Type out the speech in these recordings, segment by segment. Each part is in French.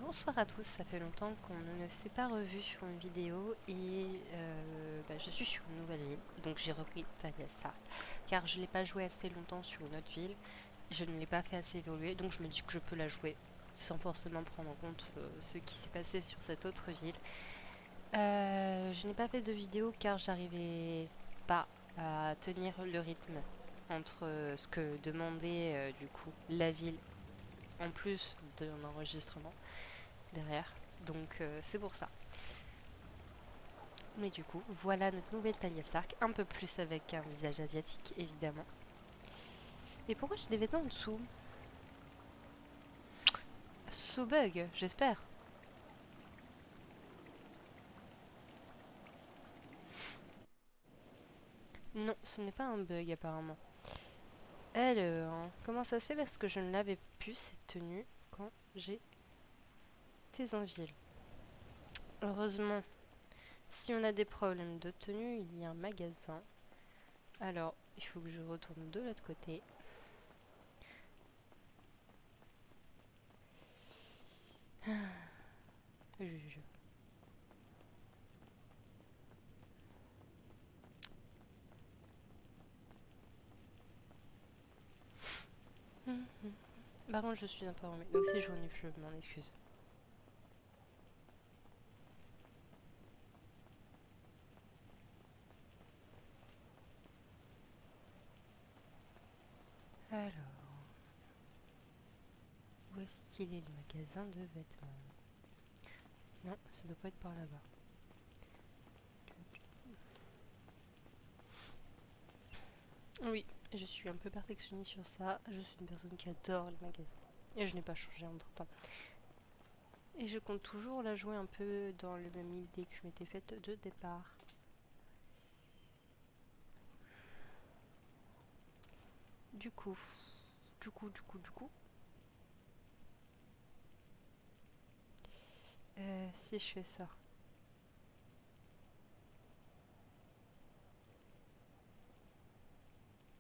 Bonsoir à tous, ça fait longtemps qu'on ne s'est pas revu sur une vidéo et je suis sur une nouvelle ville, donc j'ai repris Talia Stark car je ne l'ai pas joué assez longtemps sur une autre ville, je ne l'ai pas fait assez évoluer, donc je me dis que je peux la jouer sans forcément prendre en compte ce qui s'est passé sur cette autre ville. Je n'ai pas fait de vidéo car j'arrivais pas à tenir le rythme entre ce que demandait du coup la ville en plus d'un enregistrement derrière. Donc c'est pour ça. Mais du coup, voilà notre nouvelle Talia Stark, un peu plus avec un visage asiatique évidemment. Et pourquoi j'ai des vêtements en dessous? So bug, j'espère. Non, ce n'est pas un bug apparemment. Alors, comment ça se fait parce que je ne l'avais plus cette tenue quand j'étais en ville. Heureusement, si on a des problèmes de tenue, il y a un magasin. Alors, il faut que je retourne de l'autre côté. Je- Par contre, je suis un peu enrhumée, donc si je n'ai plus, je m'en excuse. Alors, où est-ce qu'il est le magasin de vêtements? Non, ça doit pas être par là-bas. Oui, je suis un peu perfectionniste sur ça. Je suis une personne qui adore les magasins. Et je n'ai pas changé entre temps. Et je compte toujours la jouer un peu dans la même idée que je m'étais faite de départ. Du coup, du coup. Si je fais ça.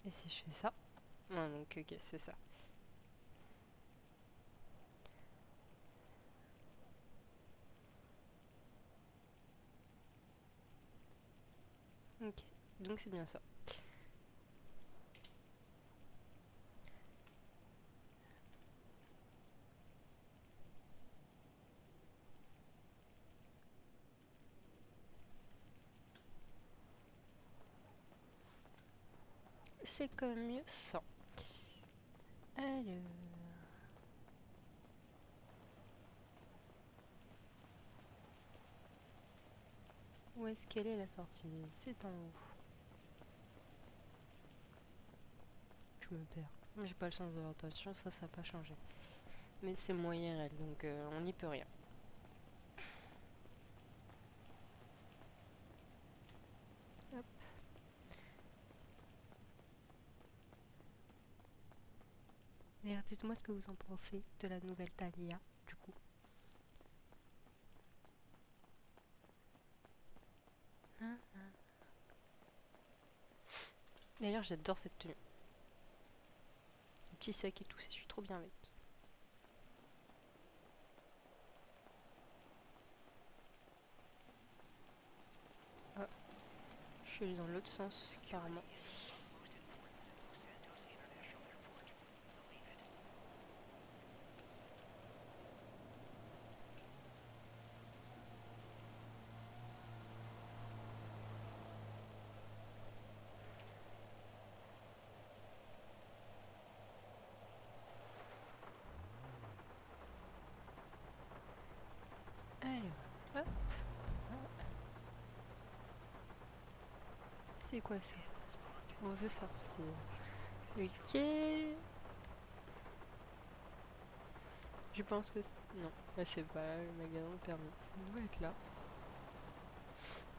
Et si je fais ça. Ouais, donc ok, c'est ça. Ok, donc c'est bien ça. C'est quand même mieux sans. Alors. Où est-ce qu'elle est la sortie? C'est en haut. Je me perds. J'ai pas le sens de l'attention, ça n'a pas changé. Mais c'est moyen elle, donc on n'y peut rien. Hop. D'ailleurs, dites-moi ce que vous en pensez de la nouvelle Thalia, du coup. D'ailleurs, j'adore cette tenue. Le petit sac et tout, ça suit trop bien avec. Ah, je suis allée dans l'autre sens, carrément. Alors, hop. C'est quoi ça? On veut sortir. Ok. Je pense que... Non, là c'est pas le magasin de permis. Ça doit être là.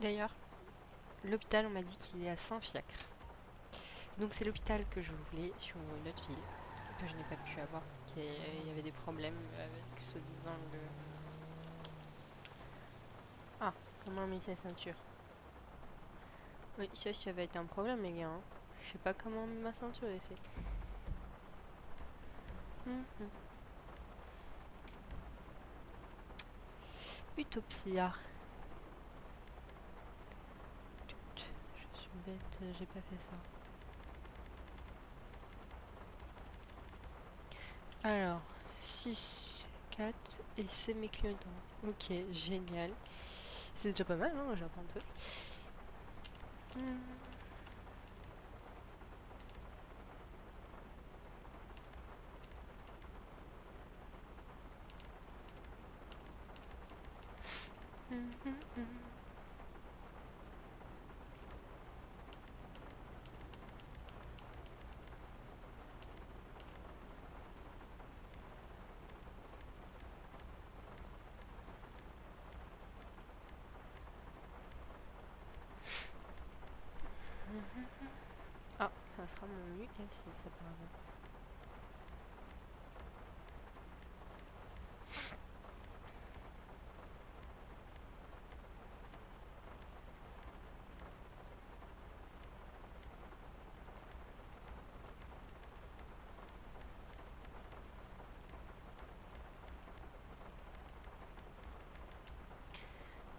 D'ailleurs, l'hôpital, on m'a dit qu'il est à Saint-Fiacre. Donc c'est l'hôpital que je voulais sur une autre ville, que je n'ai pas pu avoir parce qu'il y avait des problèmes avec soi-disant le... Ah, comment on met sa ceinture? Oui, ça va être un problème les gars. Hein. Je sais pas comment on met ma ceinture ici. Utopia. Je suis bête, j'ai pas fait ça. Alors, 6, 4 et c'est mes clients. Ok, génial. C'est déjà pas mal, hein, j'apprends un truc. Ah, ça sera mon UFC, ça paraît.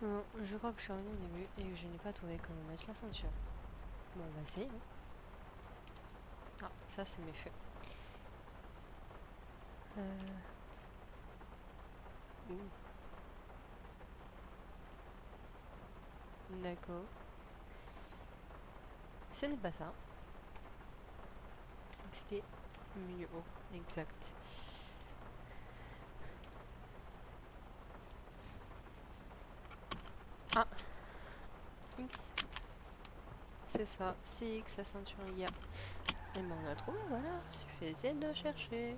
Bon, je crois que je suis revenue au début et que je n'ai pas trouvé comment mettre la ceinture. Bon, on va essayer. Hein. Ah, ça c'est mes feux. D'accord. Ce n'est pas ça. C'était mieux haut, exact. Ah, X. C'est ça, c'est X la ceinture IA. Et ben on a trouvé, voilà. Suffisait de chercher.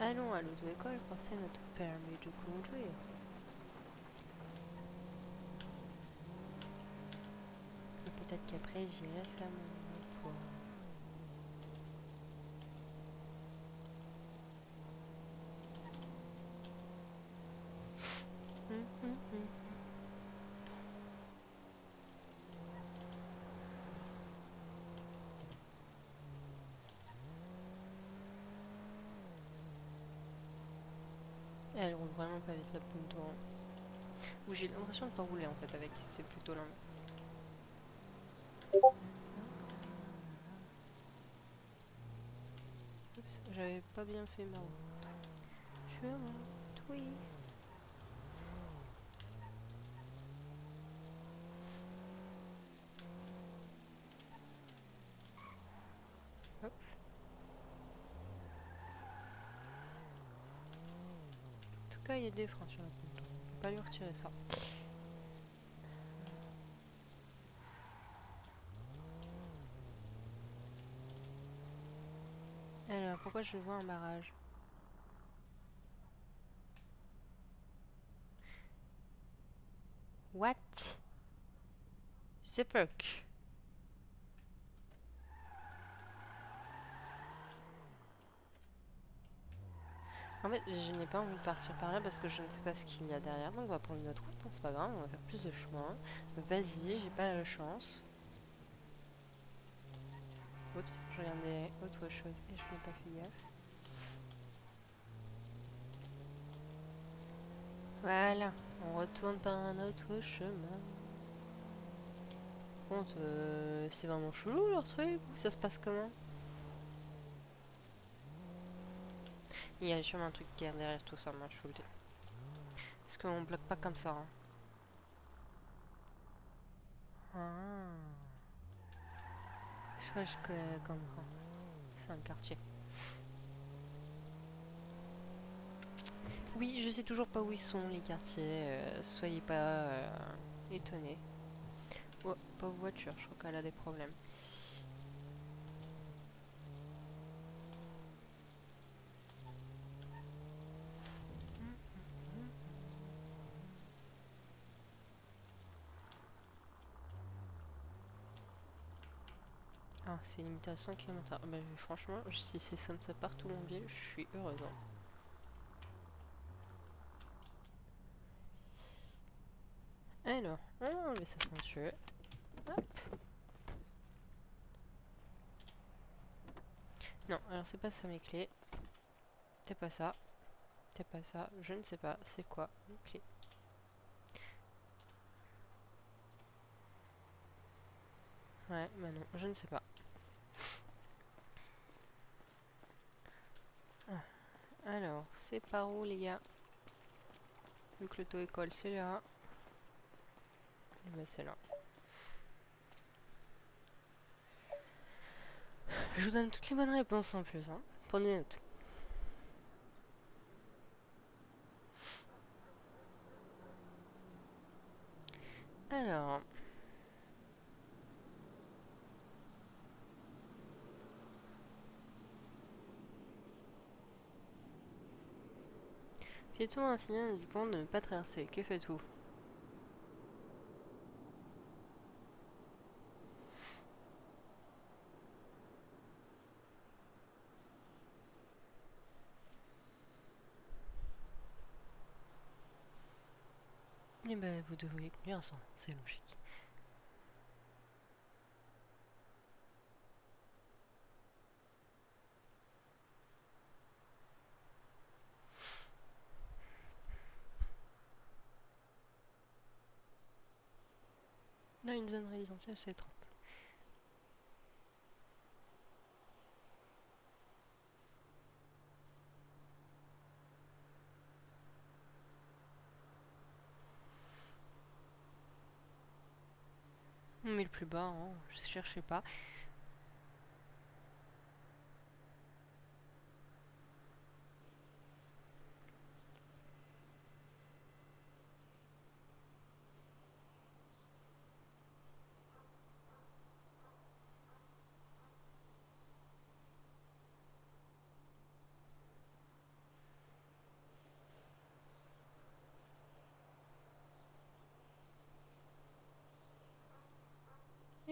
Allons à l'auto-école passer notre permis de conduire. Et peut-être qu'après j'irai faire mon emploi. Elle roule vraiment pas vite la Punto. Ou j'ai l'impression de pas rouler en fait avec, c'est plutôt l'inverse. Oups, j'avais pas bien fait ma route. Chemin, oui. Hop. En tout cas, il y a des freins sur la Punto. On peut pas lui retirer ça. Alors, pourquoi je vois un barrage? What the fuck? En fait, je n'ai pas envie de partir par là parce que je ne sais pas ce qu'il y a derrière. Donc on va prendre notre route, hein, c'est pas grave, on va faire plus de chemin. Vas-y, j'ai pas la chance. Oups, je regardais autre chose et je n'ai pas fait gaffe. Voilà, on retourne par un autre chemin. Par contre, c'est vraiment chelou leur truc. Ça se passe comment? Il y a sûrement un truc qui est derrière tout ça, moi je vous le dis. Parce qu'on bloque pas comme ça. Hein. Ah. Je crois que je comprends. C'est un quartier. Oui, je sais toujours pas où ils sont les quartiers. Soyez pas étonnés. Oh, pauvre voiture, je crois qu'elle a des problèmes. Ah, c'est limité à 100 km/h. Bah, franchement, si c'est comme ça partout en ville, je suis heureuse. Hein. Alors, on va enlever sa ceinture. Hop. Non, alors c'est pas ça mes clés. C'est pas ça. C'est pas ça, je ne sais pas. C'est quoi? Ok. Ouais, bah non, je ne sais pas. Ah, alors, c'est par où les gars? Vu que l'auto-école c'est là. Et bah c'est là. Je vous donne toutes les bonnes réponses en plus, hein. Prenez note. Alors, piéton a un signal indiquant de ne pas traverser. Que faites-vous? Eh ben, vous devriez conduire sans, c'est logique. Dans une zone résidentielle, c'est 30. On met le plus bas, hein, je cherchais pas.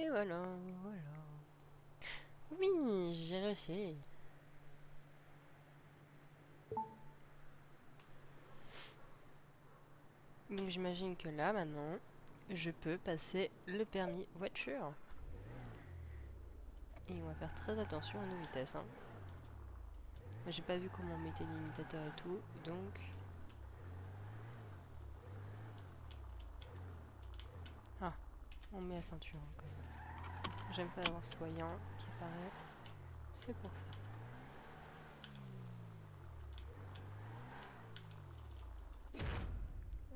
Et voilà, voilà. Oui, j'ai réussi. Donc j'imagine que là, maintenant, je peux passer le permis voiture. Et on va faire très attention à nos vitesses, hein. J'ai pas vu comment on mettait les limitateurs et tout, donc... Ah, on met la ceinture, hein, quand même. J'aime pas avoir ce voyant qui apparaît. C'est pour ça.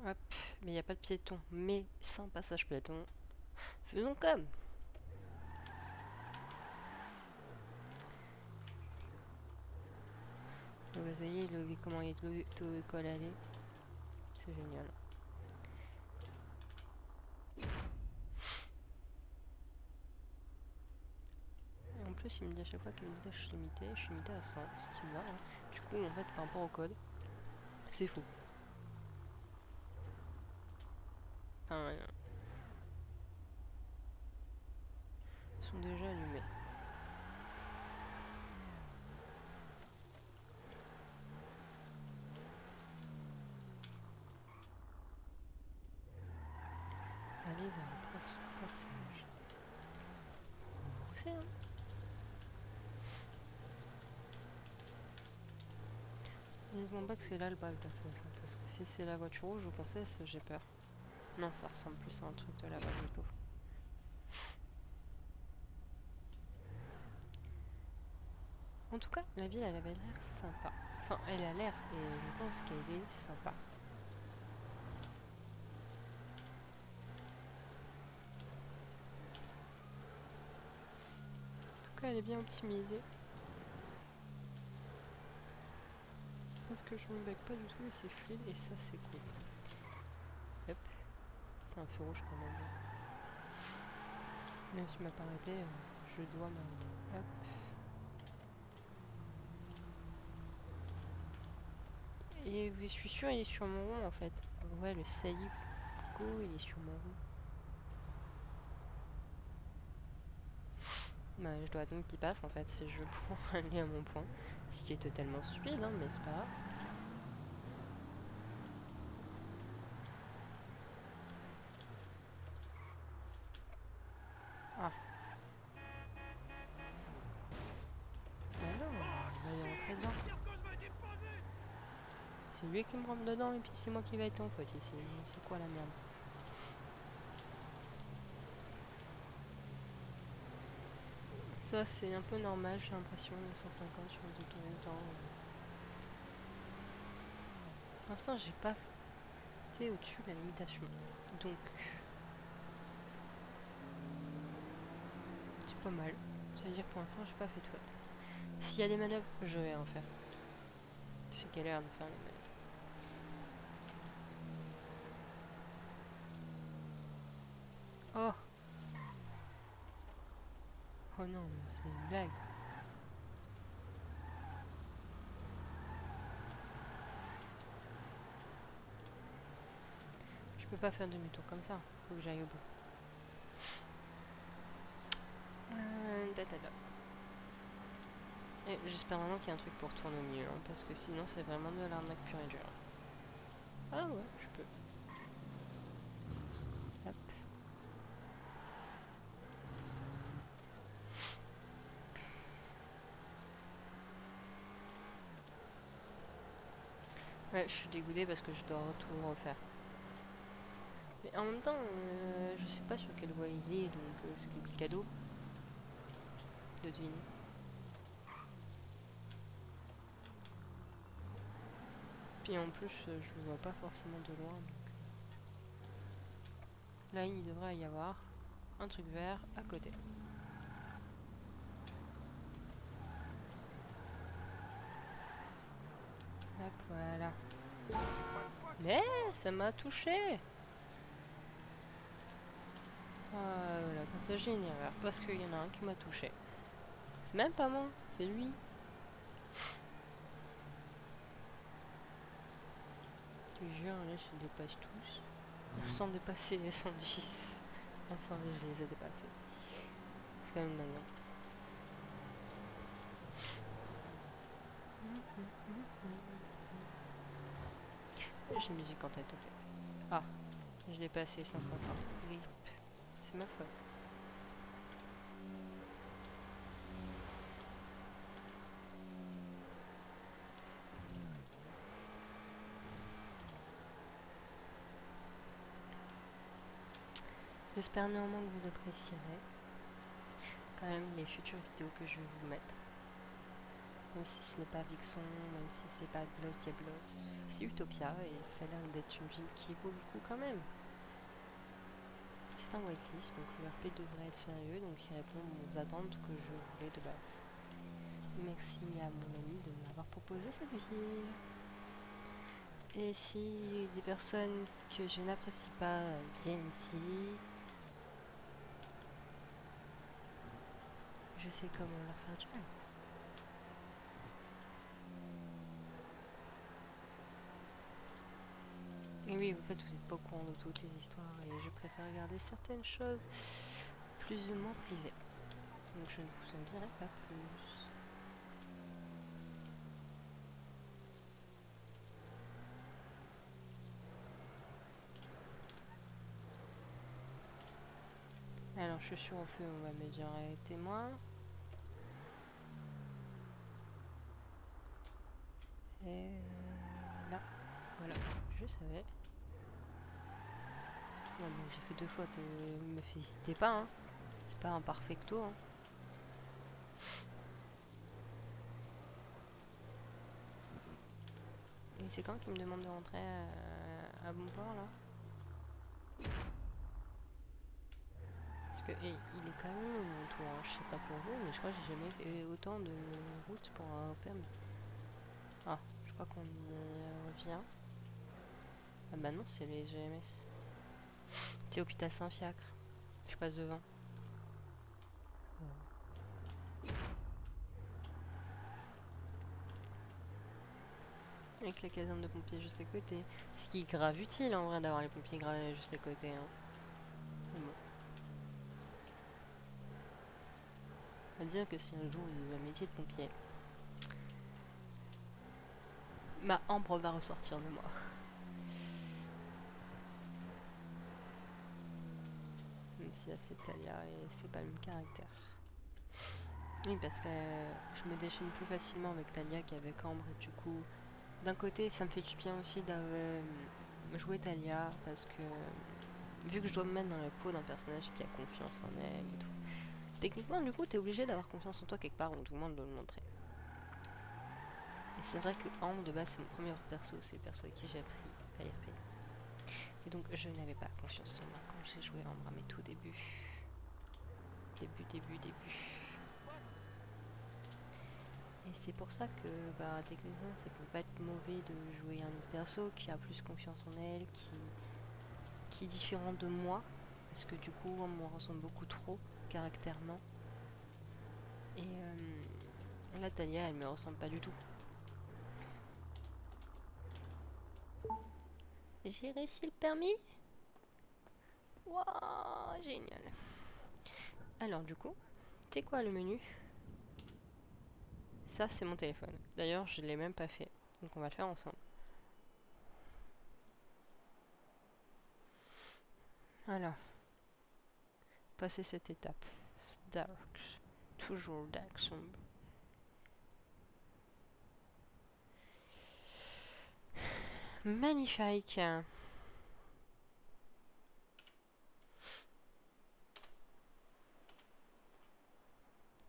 Hop, mais il n'y a pas de piéton, mais sans passage piéton. Faisons comme. Donc vous voyez comment il est l'auto-école allée. C'est génial. Et en plus, il me dit à chaque fois qu'il me dit je suis limité à 100, ce qui me va. Hein. Du coup, en fait, par rapport au code, c'est fou. Enfin, ils sont déjà allumés. Allez vers le passage. Où c'est, hein? Dis-moi pas que c'est là le bac d'accès, parce que si c'est la voiture rouge ou Concesse, j'ai peur. Non, ça ressemble plus à un truc de là-bas plutôt. En tout cas, la ville, elle avait l'air sympa. Enfin, elle a l'air, et je pense qu'elle est sympa. En tout cas, elle est bien optimisée. Parce que je me bug pas du tout et c'est fluide et ça c'est cool. Hop, c'est un feu rouge quand même. Même si je m'as pas arrêté, je dois m'arrêter. Hop. Et je suis sûre il est sur mon rond en fait. Ouais, le saillie go il est sur mon rond. Bah, je dois attendre qu'il passe en fait si je veux pouvoir aller à mon point. Ce qui est totalement stupide, hein, mais c'est pas grave. Ah. Bah non, il va y rentrer dedans. c'est lui qui me rentre dedans et puis c'est moi qui va être en faute ici. C'est quoi la merde? Ça c'est un peu normal, j'ai l'impression, les 150 sur les autoroutes. Pour l'instant j'ai pas été au-dessus de la limitation. Donc c'est pas mal. C'est-à-dire pour l'instant j'ai pas fait de faute. S'il y a des manœuvres, je vais en faire. C'est galère de faire les manœuvres. Oh! Oh non, mais c'est une blague. Je peux pas faire demi-tour comme ça. Faut que j'aille au bout. Da, da, da. Et j'espère vraiment qu'il y a un truc pour tourner au milieu, hein, parce que sinon c'est vraiment de l'arnaque pure et dure. Ah ouais, je peux. Hop. Ouais, je suis dégoûtée parce que je dois tout refaire. Mais en même temps, je sais pas sur quelle voie il est, donc c'est complicado de deviner. Puis en plus, je le vois pas forcément de loin. Donc. Là, il devrait y avoir un truc vert à côté. Hop, voilà. Mais ça m'a touché. Ah, voilà, comme ça j'ai une erreur, parce qu'il y en a un qui m'a touché. C'est même pas moi, c'est lui. Je te jure, là je les dépasse tous. Sans dépasser les 110. Enfin, je les ai dépassés. C'est quand même dingue. J'ai une musique en tête en fait. Ah, je l'ai passé 550. Oui, c'est ma faute. J'espère néanmoins que vous apprécierez quand même les futures vidéos que je vais vous mettre. Même si ce n'est pas Vixon, même si c'est pas Gloss Diablos, c'est Utopia et ça a l'air d'être une ville qui vaut le coup quand même. C'est un whitelist, donc le RP devrait être sérieux, donc il répond aux attentes que je voulais de base. Merci à mon ami de m'avoir proposé cette ville. Et si des personnes que je n'apprécie pas viennent ici, je sais comment leur faire du mal. Et oui, en fait, vous n'êtes pas au courant de toutes les histoires et je préfère garder certaines choses plus ou moins privées. Donc je ne vous en dirai pas plus. Alors, je suis sur au feu, on va me dire témoin. Et là, voilà, je savais. Non, mais j'ai fait 2 fois, me félicitez pas, hein. C'est pas un perfecto, hein. Et c'est quand qu'il me demande de rentrer à bon port là? Parce que il est quand même long mon tour, hein. Je sais pas pour vous, mais je crois que j'ai jamais fait autant de routes pour un permis. Ah, je crois qu'on y revient. Ah bah non, c'est les GMS. C'est Hôpital Saint-Fiacre. Je passe devant. Avec la caserne de pompiers juste à côté. Ce qui est grave utile en vrai d'avoir les pompiers juste à côté. Hein. Bon. On va dire que si un jour il veut un métier de pompier, ma Ambre va ressortir de moi. Même si là c'est Talia et c'est pas le même caractère. Oui, parce que je me déchaîne plus facilement avec Talia qu'avec Ambre et du coup d'un côté, ça me fait du bien aussi de jouer Talia parce que vu que je dois me mettre dans la peau d'un personnage qui a confiance en elle et tout. Techniquement, du coup, t'es obligé d'avoir confiance en toi quelque part, ou du moins de le montrer. Et c'est vrai que Ambre, de base, c'est mon premier perso, c'est le perso avec qui j'ai appris à RP. Et donc, je n'avais pas confiance en moi quand j'ai joué Ambre à mes tout débuts. Début. Et c'est pour ça que, bah, techniquement, ça peut pas être mauvais de jouer un autre perso qui a plus confiance en elle, qui est différent de moi. Parce que du coup, on me ressemble beaucoup trop, caractèrement. Et là, Talia, elle me ressemble pas du tout. J'ai réussi le permis. Waouh, génial. Alors, du coup, c'est quoi le menu? Ça, c'est mon téléphone. D'ailleurs, je l'ai même pas fait. Donc, on va le faire ensemble. Alors, passer cette étape. Dark. Toujours dark, sombre. Magnifique.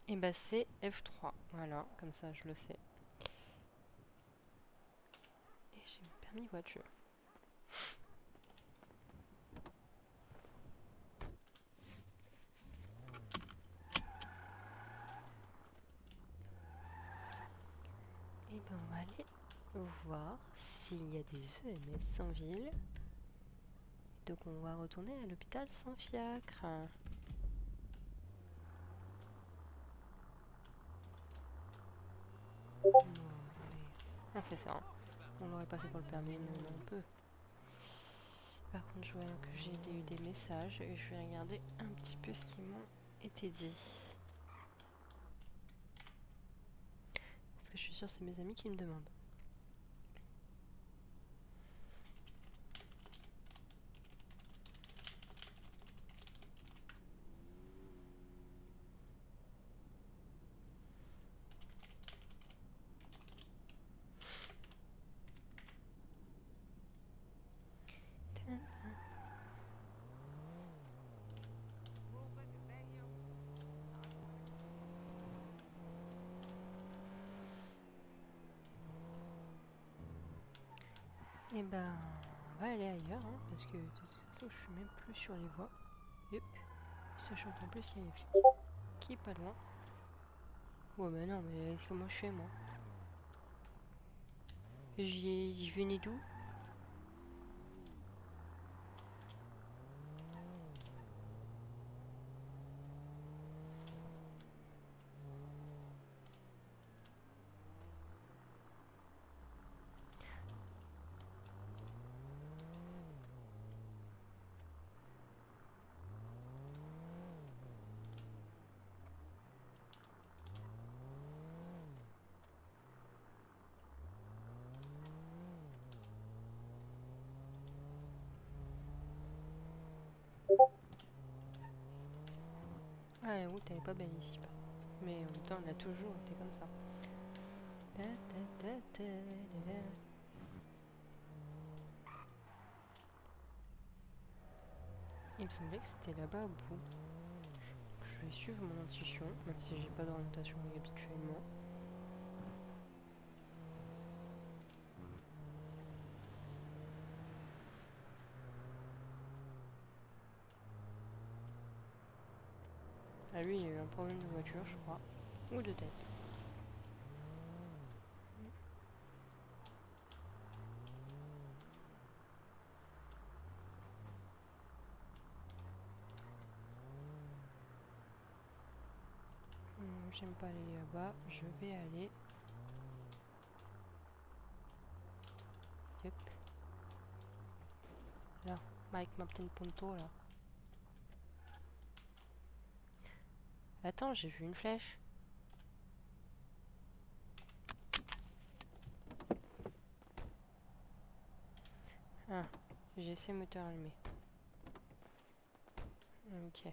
Et bah, c'est F3. Voilà, comme ça, je le sais. Et j'ai mon permis voiture. Et ben, on va aller voir s'il y a des EMS en ville. Donc on va retourner à l'hôpital sans fiacre. Bon, allez. On fait ça. Hein. On l'aurait pas fait pour le permis, mais on peut. Par contre, je vois que j'ai eu des messages et je vais regarder un petit peu ce qui m'ont été dit. Parce que je suis sûre que c'est mes amis qui me demandent. Et ben, on va aller ailleurs, hein, parce que de toute façon, je suis même plus sur les voies. Yep. Sachant qu'en plus, il y a les flics qui est pas loin. Ouais, mais non, mais comment je fais, moi? Je venais d'où? Ah, la route, elle est pas belle ici, par contre. Mais en même temps, elle a toujours été comme ça. Il me semblait que c'était là-bas au bout. Je vais suivre mon intuition, même si j'ai pas d'orientation habituellement. Ah, lui, il a eu un problème de voiture, je crois. Ou de tête. J'aime pas aller là-bas. Je vais aller. Yep. Là, avec ma petite ponto là. Attends, j'ai vu une flèche. Ah, j'ai essayé moteur allumé. Ok.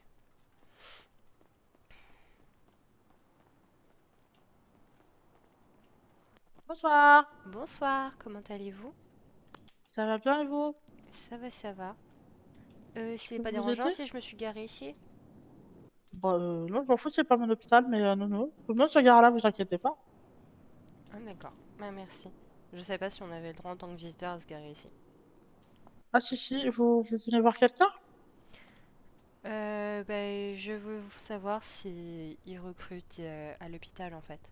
Bonsoir, Bonsoir, comment allez-vous? ça va bien et vous? Ça va, ça va. Je C'est peux pas vous dérangeant aider? si je me suis garée ici? Bah, non, je m'en fous, c'est pas mon hôpital, mais non, non. Tout le monde se gare là, vous inquiétez pas. Ah d'accord, bah merci. Je savais pas si on avait le droit en tant que visiteur à se garer ici. Ah, si, vous venez voir quelqu'un? Bah, je veux savoir si ils recrutent à l'hôpital en fait.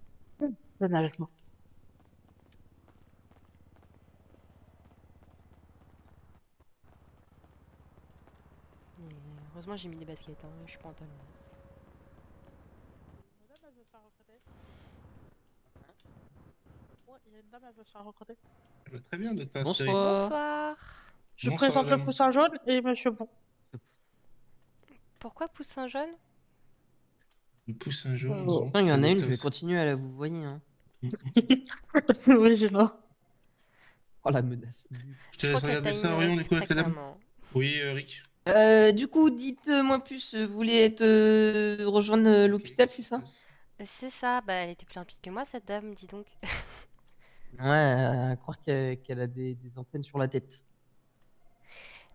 Venez avec moi. Et heureusement j'ai mis des baskets, hein, je suis pas en talons. Madame, elle veut se faire recruter. Ouais, il y a une dame, elle veut se faire recruter. Très bien, docteur Astérix. Bonsoir. Bonsoir. Je Bonsoir, présente le madame. poussin jaune et monsieur Bon. Pourquoi Poussin jaune? Le poussin jaune, Euh, bon, Il y c'est en a une, docteur. je vais continuer à la vous voyez. Hein. C'est original. Oh la menace nulle. Je te Je crois laisse que la regarder taille ça, m'irait Orion, du coup, très avec la dame. clairement. Oui, Rick. Du coup, dites-moi plus, vous voulez être rejoindre l'hôpital, Qu'est-ce c'est qui se ça? passe? C'est ça, bah elle était plus limpide que moi cette dame, dis donc. Ouais, à croire qu'elle a des antennes sur la tête.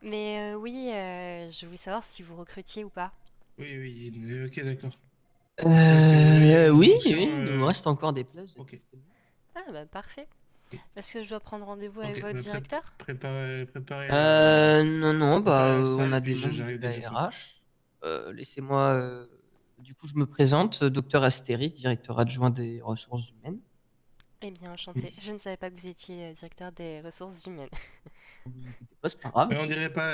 Mais oui, je voulais savoir si vous recrutiez ou pas. Oui, ok, d'accord. Parce que j'avais une Oui, fonction. oui, il nous reste encore des places de Ok, disponibles. Ah bah parfait. ok, Est-ce que je dois prendre rendez-vous avec ok. votre Bah, directeur? préparez Non, la on a salle, des puis membres j'arrive de dès que je la peux. RH. Laissez-moi, du coup, je me présente, docteur Astéry, directeur adjoint des ressources humaines. Eh bien, enchanté. Je ne savais pas que vous étiez directeur des ressources humaines. Ne vous inquiétez pas, c'est pas grave. Mais on dirait pas,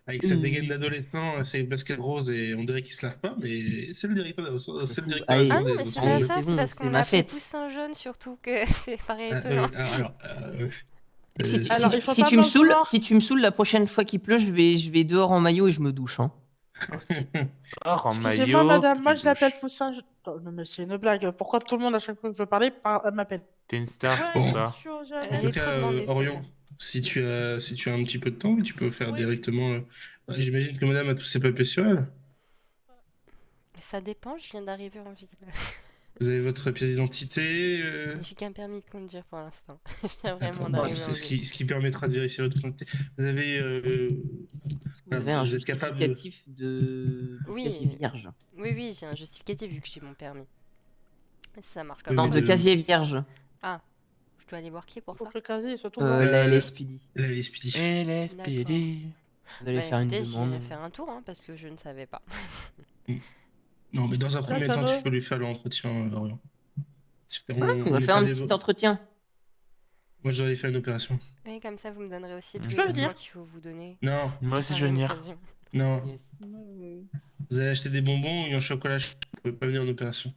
avec sa dégaine Euh, d'adolescent, ses baskets roses, et on dirait qu'il se lave pas, mais c'est le directeur, Je c'est le fous. directeur Ah adjoint Allez, non, des mais c'est ressources pas allez, humaines. ça, c'est c'est bon, parce c'est qu'on ma l'a appelé fête. Poussin jaune surtout que c'est paraît Ah, étonnant. alors, Si, Alors, il c'est- faut si pas tu me m'en saoules, vouloir. si tu me saoules la prochaine fois qu'il pleut, je vais dehors en maillot et je me douche. Hein. Or, en Excusez-moi, maillot, madame, puis moi tu je l'appelle douches. poussin. Oh, non, mais c'est une blague. Pourquoi tout le monde, à chaque fois que je veux parler, m'appelle? T'es une star, c'est Ouais, pour Bon, ici, je ça. suis aux en Elle tout est jeunesse. cas, trop demandée Orion, celle-là. si tu as un petit peu de temps, tu peux faire Oui. directement. J'imagine que madame a tous ses papiers sur elle. Ça dépend, je viens d'arriver en ville. Vous avez votre pièce d'identité. J'ai qu'un permis de conduire pour l'instant. Je viens D'accord, vraiment bon, d'arriver en c'est ville. ce qui permettra de vérifier votre identité. Vous avez. Est-ce que vous Voilà, avez un vous êtes capable. justificatif de casier Oui, vierge? oui, j'ai un justificatif vu que j'ai mon permis. Ça marche Oui, comment Non, mais de maintenant? casier vierge. Ah, je dois aller voir qui pour Faut ça? que le casier il soit tout blanc. La Euh, LSPD. la LSPD. Et D'accord. l'SPD. Vous allez Bah faire une écoutez, j'irai demande. faire un tour hein, parce que je ne savais pas. Mm. Non, mais dans un Là, premier ça temps, tu me. peux lui faire l'entretien, Orion. On On va n'est faire pas un des. petit entretien. Moi, je dois aller faire une opération. Et comme ça, vous me donnerez aussi tous Je les peux Mhm. documents venir? qu'il faut vous donner Non, Moi aussi, par je la veux même venir. occasion. non. Yes. Vous allez acheter des bonbons ou un chocolat. Vous pouvez pas venir en opération.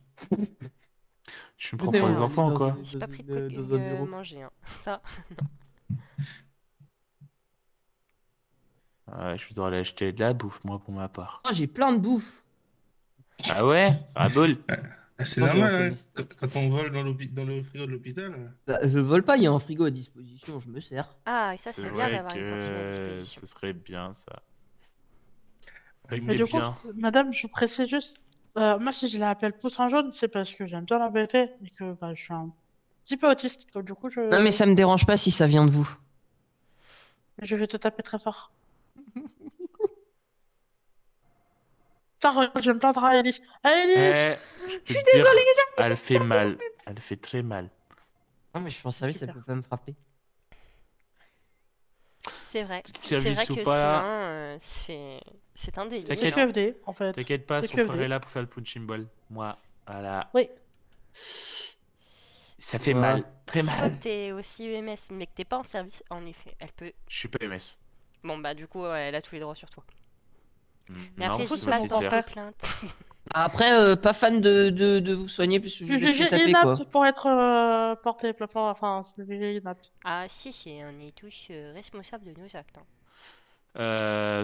Je me prends Venez, pour on les va aller enfants ou quoi? J'ai pas pris de quoi dans un bureau. manger, hein. Ça. Ouais, je dois aller acheter de la bouffe, moi, pour ma part. Oh, j'ai plein de bouffe. Ah ouais? Ah boule. Ah, c'est Moi, j'ai normal, refait hein, mes stocks. quand on vole dans le frigo de l'hôpital. Bah, je vole pas, il y a un frigo à disposition, je me sers. Ah, et ça, C'est c'est bien vrai d'avoir une cantine à que disposition. ce serait bien, ça. Ah, Avec Mais des du coup, biens. madame, je vous précise juste. Moi, si je l'appelle poussin jaune, c'est parce que j'aime bien l'embêter et que bah, je suis un petit peu autiste. Donc, du coup, Non, mais ça me dérange pas si ça vient de vous. je vais te taper très fort. Ça, regarde, je vais me plaindre à Elise. Elise! Je peux te dire, elle fait mal. Elle fait très mal. Non, mais je suis en service, elle Super. peut pas me frapper. C'est vrai. Petit C'est vrai service ou que pas, sinon, là. c'est un délire. C'est T'inquiète. Hein. QFD, en fait. T'inquiète pas, C'est son frère QFD. est là pour faire le punching ball. Moi, voilà. Oui. Ça fait Ouais. mal. Très Si toi mal. t'es aussi EMS mais que t'es pas en service, en effet, elle peut. Je suis pas MS. Bon bah du coup, elle a tous les droits sur toi. Mais Non, après, faut j'ai c'est pas mon petite tant sœur. de frère. plaintes. Après, pas fan de vous soigner parce que Je je vous suis ai fait jugée taper, quoi. inapte pour être porté plainte. Enfin, c'est jugé inapte. Ah si, on est tous responsables de nos actes. Hein.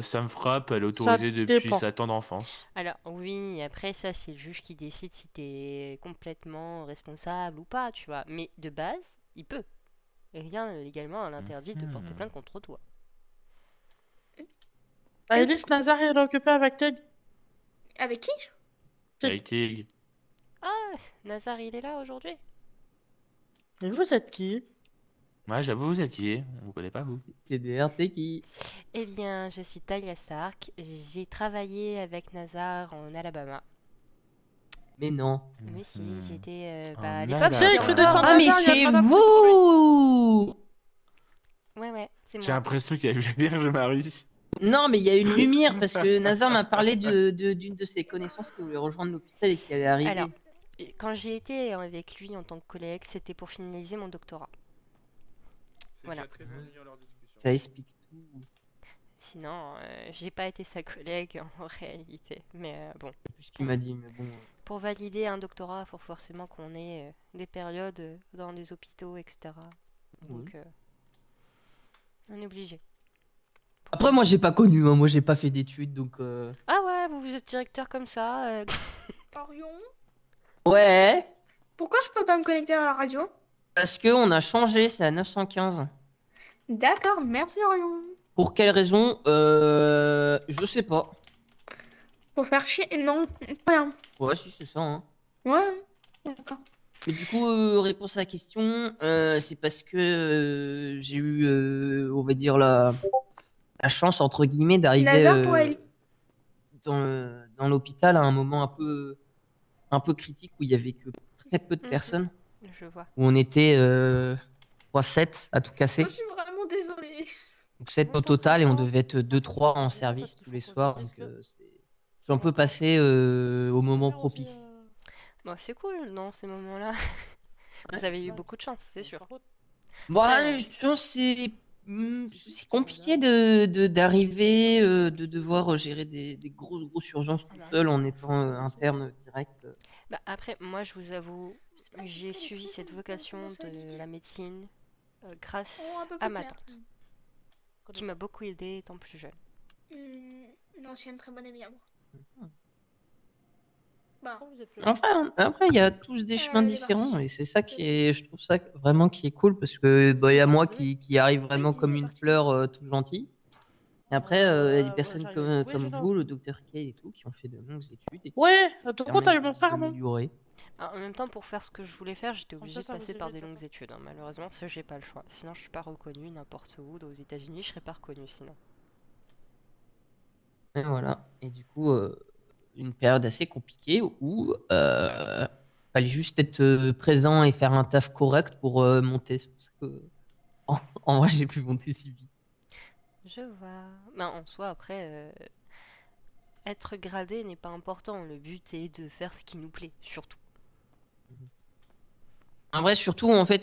Ça me frappe, elle est Ça autorisée depuis dépend. sa tendre enfance. Alors oui, après ça, c'est le juge qui décide si t'es complètement responsable ou pas, tu vois. Mais de base, il peut. Rien légalement l'interdit de porter plainte contre toi. Ah, Elise, Nazar, elle est occupée avec Ted. Avec qui? Avec Tig. Ah, Nazar, il est là aujourd'hui? Mais vous êtes qui? Ouais, j'avoue, vous êtes qui? On vous connaît pas, vous. TDR, t'es qui? Eh bien, je suis Talia Stark. J'ai travaillé avec Nazar en Alabama. Mais non. Mais si, Mhm. j'étais. En À l'époque, Tu sais, j'étais avec le Alabama. descend Ah, mais Nazar, il y a une c'est madame, c'est pour lui. vous! Ouais, c'est J'ai moi. l'impression qu'il y a eu la Vierge Marie. Non, mais il y a une lumière parce que Nazar m'a parlé d'une de ses connaissances qui voulait rejoindre l'hôpital et qui allait Alors, arriver. quand j'ai été avec lui en tant que collègue, c'était pour finaliser mon doctorat. Voilà. Ça explique tout. Sinon, j'ai pas été sa collègue en réalité. Mais bon, C'est plus ce qu'il m'a dit, mais bon. pour valider un doctorat, il faut forcément qu'on ait des périodes dans les hôpitaux, etc. Donc, on est obligé. Après, moi, j'ai pas connu, hein. Moi, j'ai pas fait d'études, donc. Ah ouais, vous êtes directeur comme ça. Orion, Ouais, pourquoi je peux pas me connecter à la radio? parce que on a changé, c'est à 915. D'accord, merci Orion. Pour quelle raison Je sais pas. Pour faire chier? Non, rien. Ouais, si, c'est ça, hein. Ouais, d'accord. Mais du coup, réponse à la question, c'est parce que j'ai eu, on va dire, la chance, entre guillemets, d'arriver Nazar pour Ali. dans l'hôpital à un moment un peu critique où il y avait que très peu de Mhm. personnes, Je vois. où on était 3-7 à tout casser. Je suis vraiment désolée. Donc 7 au total et on devait être 2-3 en service tous les soirs. Donc je suis un peu passé au moment propice. Bon, c'est cool dans ces moments-là. Vous avez eu beaucoup de chance, c'est sûr. Bon, Après, je pense que c'est compliqué d'arriver, de devoir gérer des grosses urgences tout seul en étant interne direct. bah, après, moi, je vous avoue, j'ai suivi cette vocation de la médecine grâce Oh, un peu à plus ma clair. tante, qui m'a beaucoup aidée étant plus jeune. Une ancienne très bonne amie à moi. Bah, Enfin, après, il y a tous des chemins elle est différents partie. et c'est ça qui est, je trouve ça vraiment qui est cool parce que bah, il y a moi qui arrive vraiment Oui, comme elle est une partie. fleur toute gentille. Et après, il y a des personnes comme Oui, vous, le docteur Kay et tout, qui ont fait de longues études et qui Ouais, du coup, permettent t'as eu de mon vous frère, non? améliorer. Alors, en même temps, pour faire ce que je voulais faire, j'étais Comme obligée de ça passer vous par évite des de longues faire. études, hein. Malheureusement, ça, j'ai pas le choix. Sinon, je suis pas reconnue n'importe où. Aux États-Unis, je serais pas reconnue sinon. Et voilà. Et du coup, une période assez compliquée où fallait juste être présent et faire un taf correct pour monter. C'est pour ça que, en vrai, j'ai pu monter si vite. Je vois. Ben, en soi, après, être gradé n'est pas important. Le but est de faire ce qui nous plaît, surtout. En vrai, surtout, en fait,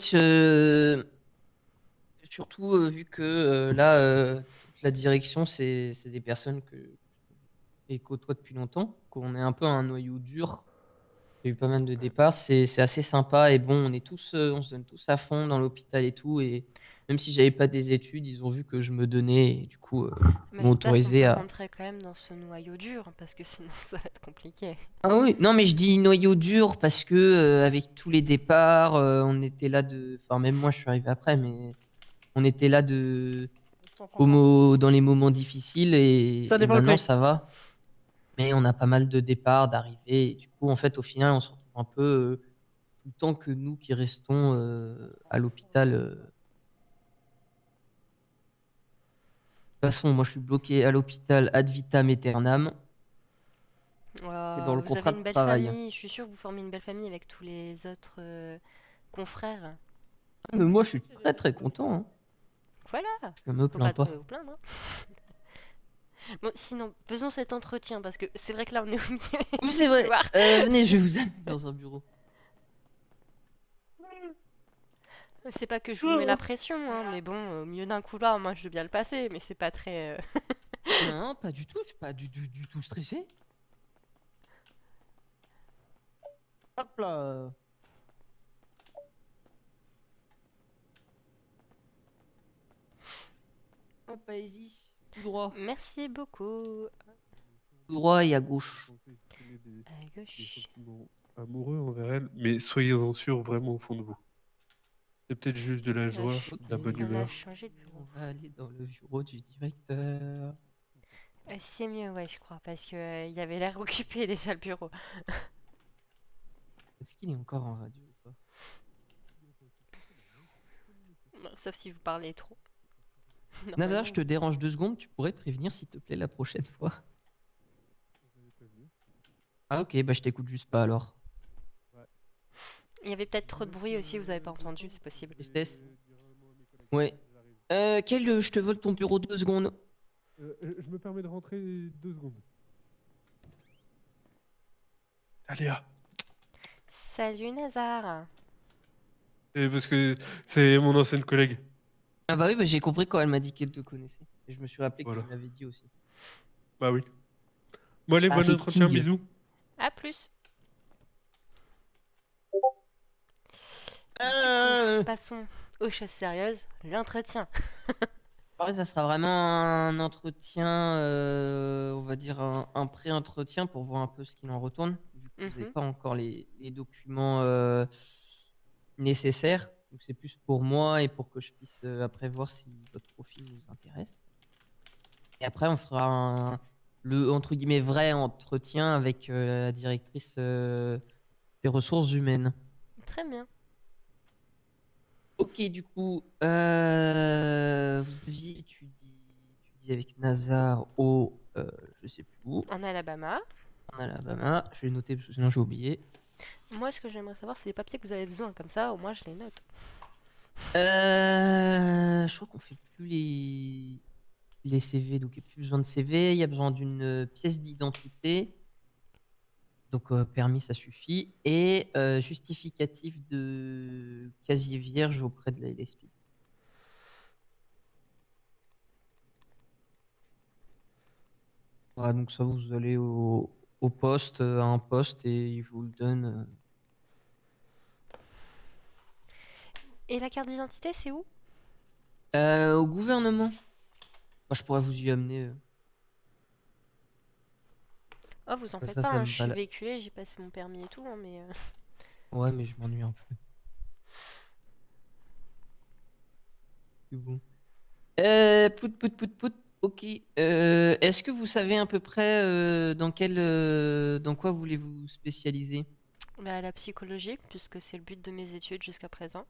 surtout vu que là, toute la direction, c'est des personnes que je côtoie depuis longtemps, qu'on est un peu un noyau dur. Il y a eu pas mal de départs, c'est assez sympa et bon, on est tous, on se donne tous à fond dans l'hôpital et tout. Et même si j'avais pas des études, ils ont vu que je me donnais et du coup, Mais m'ont j'espère qu'on autorisé peut à. rentrer quand même dans ce noyau dur, parce que sinon, ça va être compliqué. Ah oui, non, mais je dis noyau dur parce que avec tous les départs, on était là de. Enfin, même moi, je suis arrivé après, mais on était là dans les moments difficiles Ça et dépend le maintenant prix. ça va. Mais on a pas mal de départs, d'arrivées. Et du coup, en fait, au final, on se retrouve un peu tout le temps que nous qui restons à l'hôpital. De toute façon, moi, je suis bloqué à l'hôpital ad vitam aeternam. C'est dans le Vous avez contrat de une belle travail. famille. Je suis sûre que vous formez une belle famille avec tous les autres confrères. Ah, mais moi, je suis très très content. Hein. Voilà, Je me faut plains pas pas. trop vous plaindre. Hein. Bon, sinon, faisons cet entretien parce que c'est vrai que là, on est au milieu Oui, c'est du vrai. couloir. Venez, je vais vous amener dans un bureau. C'est pas que je vous mets la pression, hein, mais bon, au milieu d'un couloir, moi, je veux bien le passer, mais c'est pas très. Non, pas du tout. Je suis pas du tout stressé. Hop là. Hop, allez-y. Tout droit. Merci beaucoup. Tout droit et à gauche. À Des gauche. sentiments amoureux envers elle, mais soyez-en sûrs vraiment au fond de vous. C'est peut-être juste de la joie, Wesh, de la bonne on a humeur. changé de bureau. On va aller dans le bureau du directeur. C'est mieux, ouais, je crois, parce que il avait l'air occupé déjà le bureau. Est-ce qu'il est encore en radio ou pas? Sauf si vous parlez trop. Nazar, je te Normalement. dérange 2 secondes, tu pourrais prévenir s'il te plaît la prochaine fois. Ah ok, bah je t'écoute juste pas alors. Il y avait peut-être trop de bruit aussi, vous avez pas entendu, c'est possible. Tristesse. Ouais. Je te vole ton bureau 2 secondes. Je me permets de rentrer 2 secondes. Aléa. Salut Nazar. Parce que c'est mon ancienne collègue. Ah bah oui, bah j'ai compris quand elle m'a dit qu'elle te connaissait. Et je me suis rappelé que Voilà. tu me l'avais dit aussi. Bah oui. Bon allez, bon entretien, Marketing. bisous. À plus. Du Euh, coup, passons aux choses sérieuses, l'entretien. Pareil, ça sera vraiment un entretien, on va dire un pré-entretien pour voir un peu ce qu'il en retourne, vu que vous n'avez Mhm. pas encore les documents nécessaires. Donc c'est plus pour moi et pour que je puisse après voir si votre profil nous intéresse. Et après, on fera le entre guillemets vrai entretien avec la directrice des ressources humaines. Très bien. Ok, du coup, vous aviez étudié avec Nazar je sais plus où, En Alabama. en Alabama. Je vais noter parce que sinon j'ai oublié. Moi, ce que j'aimerais savoir, c'est les papiers que vous avez besoin. Comme ça, au moins, je les note. Je crois qu'on fait plus les CV, donc il n'y a plus besoin de CV. Il y a besoin d'une pièce d'identité. Donc permis, ça suffit. Et justificatif de casier vierge auprès de la LSP. Voilà, donc ça, vous allez au poste, à un poste, et ils vous le donnent. Et la carte d'identité, c'est où? Au gouvernement. Moi, je pourrais vous y amener. Oh, vous en faites Ça, pas, ça hein, me je suis balade. véhiculée, j'ai passé mon permis et tout, hein, mais... Ouais, mais je m'ennuie un peu. C'est bon. Pout. Ok. Est-ce que vous savez à peu près dans quoi voulez-vous spécialiser? Bah, la psychologie, puisque c'est le but de mes études jusqu'à présent.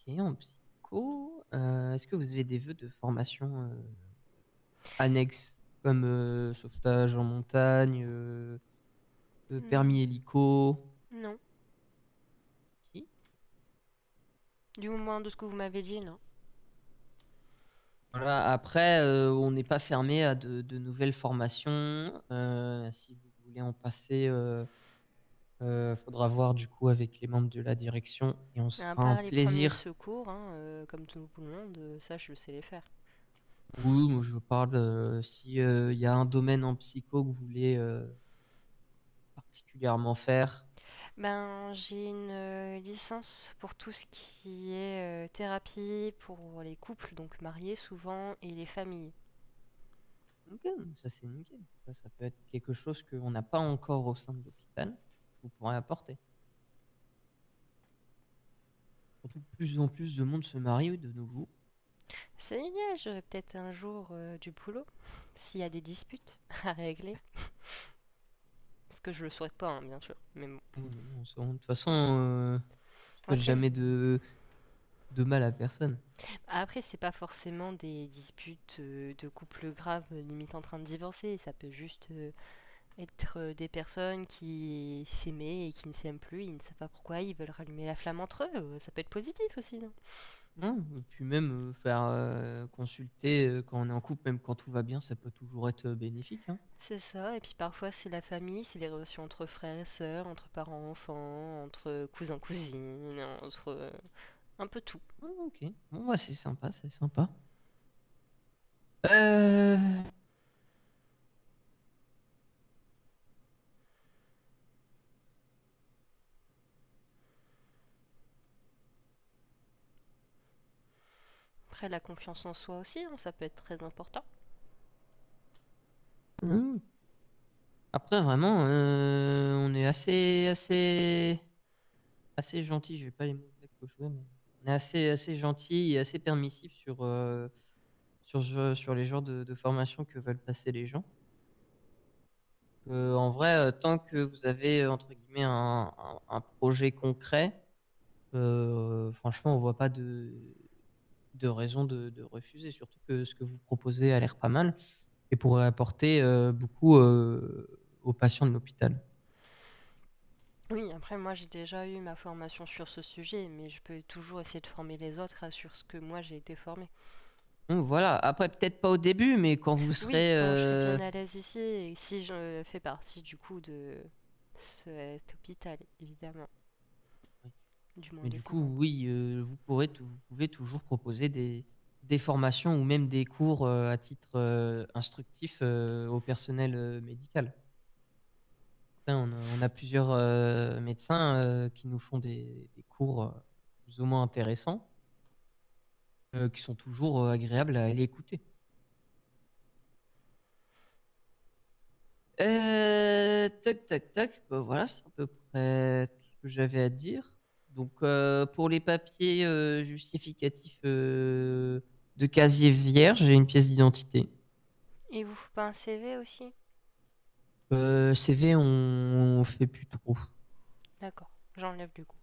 Ok, en psycho. Est-ce que vous avez des vœux de formation annexes, comme sauvetage en montagne, permis hélico? Non. Ok. Du moins de ce que vous m'avez dit, non. Voilà, après, on n'est pas fermé à de nouvelles formations. Si vous voulez en passer, faudra voir du coup avec les membres de la direction et on se À fera un part les premiers plaisir. secours, hein, comme tout le monde, ça, je sais les faire. Oui, moi je parle si il y a un domaine en psycho que vous voulez particulièrement faire. Ben, j'ai une licence pour tout ce qui est thérapie pour les couples, donc mariés souvent, et les familles. Ok, ça c'est nickel. Ça peut être quelque chose qu'on n'a pas encore au sein de l'hôpital. Vous pourrez apporter. Surtout de plus en plus de monde se marie de nos jours. C'est génial, j'aurai peut-être un jour du boulot, s'il y a des disputes à régler. Ce que je le souhaite pas, hein, bien sûr. Mais bon. De toute façon, je souhaite Après, jamais de mal à personne. après c'est pas forcément des disputes de couple grave, limite en train de divorcer. Ça peut juste être des personnes qui s'aimaient et qui ne s'aiment plus. Ils ne savent pas pourquoi, ils veulent rallumer la flamme entre eux. Ça peut être positif aussi, non? Non, et puis même faire consulter quand on est en couple, même quand tout va bien, ça peut toujours être bénéfique, hein. C'est ça, et puis parfois c'est la famille, c'est les relations entre frères et sœurs, entre parents-enfants, entre cousins-cousines, entre un peu tout. Ah, ok, bon, bah, c'est sympa, c'est sympa. Euh, Après, la confiance en soi aussi, hein, ça peut être très important. hmm. Après, vraiment, on est assez gentil. Je vais pas les mots exacts que je veux, mais on est assez gentil et assez permissif sur les genres de formation que veulent passer les gens. En vrai, tant que vous avez entre guillemets un projet concret, franchement. franchement, on voit pas de raison de refuser. Surtout que ce que vous proposez a l'air pas mal et pourrait apporter beaucoup aux patients de l'hôpital. Oui, après moi j'ai déjà eu ma formation sur ce sujet, mais je peux toujours essayer de former les autres sur ce que moi j'ai été formée. Donc voilà, après peut-être pas au début, mais quand vous Oui, serez... quand je serai bien à l'aise ici, et si je fais partie du coup de cet hôpital, évidemment. Oui. Du moins Mais de du ça. coup, oui, vous pouvez toujours proposer des formations ou même des cours à titre instructif au personnel médical. Ça, on a plusieurs médecins qui nous font des cours plus ou moins intéressants, qui sont toujours agréables à aller écouter. Tac, tac, tac. Bah, voilà, c'est à peu près tout ce que j'avais à dire. Donc, pour les papiers justificatifs de casier vierge et une pièce d'identité. Et vous, pas un CV aussi? CV, on fait plus trop. D'accord, j'enlève du coup.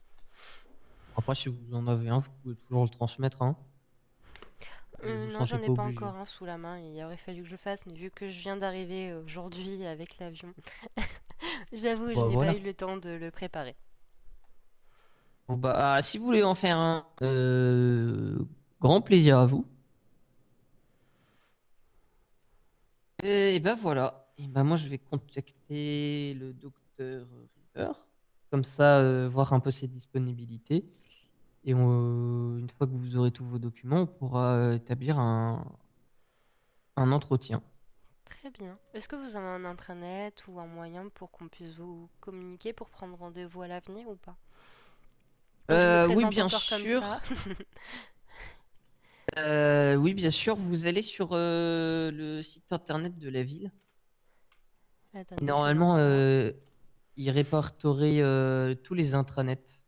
Après, si vous en avez un, vous pouvez toujours le transmettre, hein. Vous Non, sentez j'en ai pas pas obligé. encore un sous la main, il aurait fallu que je le fasse, mais vu que je viens d'arriver aujourd'hui avec l'avion, j'avoue, je Bah n'ai pas voilà. eu le temps de le préparer. Bon, bah, si vous voulez en faire un, grand plaisir à vous. Et ben voilà. Et ben moi, je vais contacter le docteur River. Comme ça, voir un peu ses disponibilités. Et une fois que vous aurez tous vos documents, on pourra établir un entretien. Très bien. Est-ce que vous avez un intranet ou un moyen pour qu'on puisse vous communiquer pour prendre rendez-vous à l'avenir ou pas? Je me Oui, présente bien encore comme ça. sûr. Oui, bien sûr. Vous allez sur le site internet de la ville. Et Attendez, je regarde normalement, ça. il répertorie tous les intranets.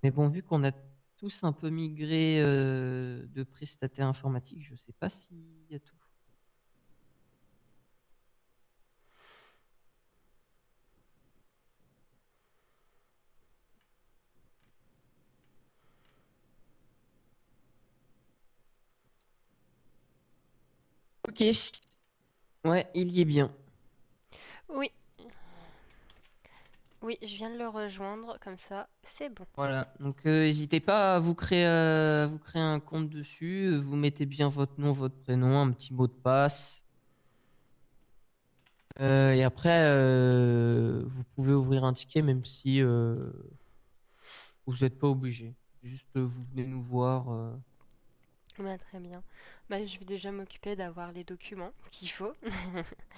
Mais bon, vu qu'on a tous un peu migré de prestataires informatiques, je sais pas s'il y a tout. Ok. Ouais, il y est bien. Oui, oui, je viens de le rejoindre, comme ça, c'est bon. Voilà. Donc, n'hésitez pas à vous créer un compte dessus. Vous mettez bien votre nom, votre prénom, un petit mot de passe. Et après, vous pouvez ouvrir un ticket même si vous n'êtes pas obligé. Juste, vous venez nous voir. Bah, très bien. Bah, je vais déjà m'occuper d'avoir les documents qu'il faut.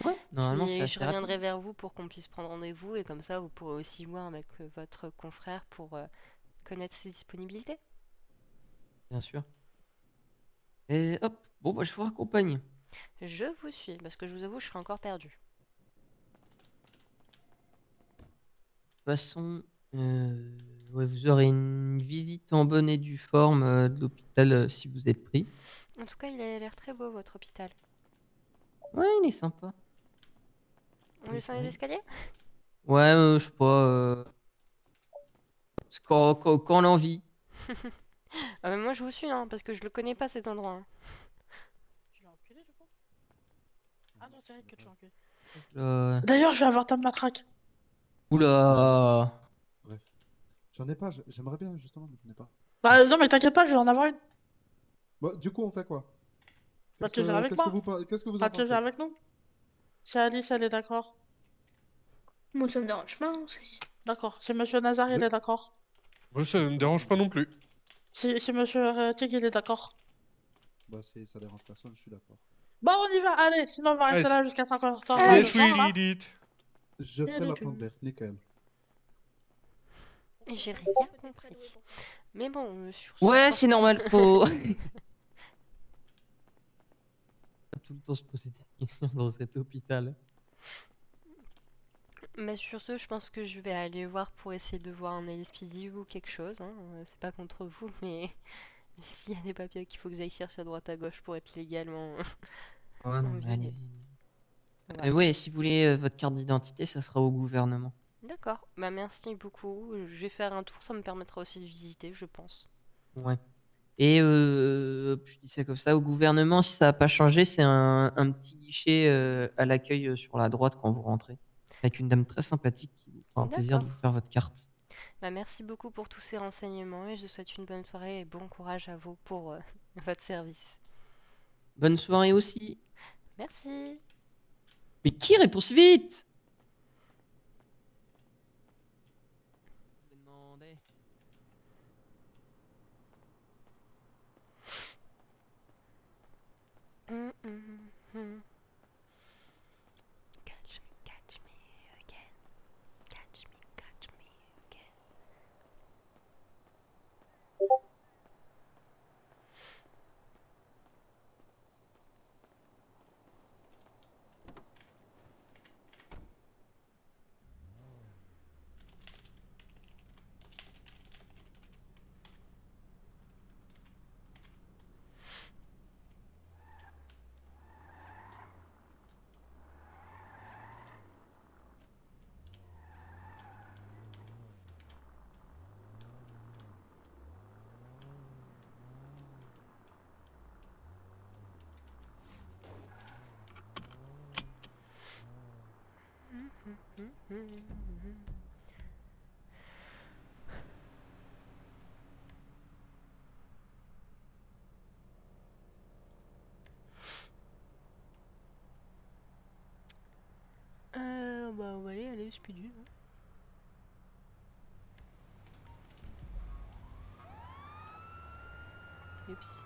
Ouais, normalement, c'est Puis je assez rapide. reviendrai vers vous pour qu'on puisse prendre rendez-vous et comme ça vous pourrez aussi voir avec votre confrère pour connaître ses disponibilités. Bien sûr. Et hop, bon, bah, je vous raccompagne. Je vous suis parce que je vous avoue, je serai encore perdue. Toute façon, ouais, vous aurez une visite en bonne et due forme de l'hôpital si vous êtes pris. En tout cas, il a l'air très beau votre hôpital. Ouais, il est sympa. On descend les escaliers? Ouais, je sais pas. C'est quand l'envie. Ah, mais moi je vous suis hein, parce que je le connais pas cet endroit, hein. Tu l'as enculé du coup? Ah non, c'est vrai que tu l'as enculé. Euh, D'ailleurs, je vais avoir ta matraque. Oula. Bref. J'en ai pas, j'aimerais bien justement, mais j'en ai pas. Bah non, mais t'inquiète pas, je vais en avoir une. Bon, du coup, on fait quoi? Bah tu viens avec moi. Qu'est-ce que vous Bah en tu viens pensez? avec nous. Si Alice, elle est d'accord. Moi, ça me dérange pas, hein, D'accord. Si Monsieur Nazar, il Je- est d'accord. Moi, ça ne me dérange pas non plus. Si Monsieur Tig, il est d'accord. Bah, ça dérange personne, je suis d'accord. Bon, on y va, allez, sinon on va rester Allez, là jusqu'à 50h Allez. le yes, soir, we là. did it. Je ferai la plante verte, nickel. J'ai rien T'es pas compris. doué pour ça. Mais bon, sur ce, je Ouais, pense c'est que- normal, faut. Pas tout le temps se poser des questions dans cet hôpital. Mais sur ce, je pense que je vais aller voir pour essayer de voir un LSPD ou quelque chose, hein. C'est pas contre vous, mais s'il y a des papiers qu'il faut que j'aille chercher à droite à gauche pour être légalement Ouais, non, en mais ville. allez-y. Voilà. Ouais, si vous voulez votre carte d'identité, ça sera au gouvernement. D'accord, bah merci beaucoup. Je vais faire un tour, ça me permettra aussi de visiter, je pense. Ouais. Et je dis ça comme ça, au gouvernement, si ça n'a pas changé, c'est un petit guichet à l'accueil sur la droite quand vous rentrez, avec une dame très sympathique qui vous fera un plaisir de D'accord. vous faire votre carte. Bah merci beaucoup pour tous ces renseignements et je vous souhaite une bonne soirée et bon courage à vous pour votre service. Bonne soirée aussi. Merci. Mais qui répond si vite? Je me demandais. Catch me again. Catch me again. Bah on va y aller, speedy. Oups.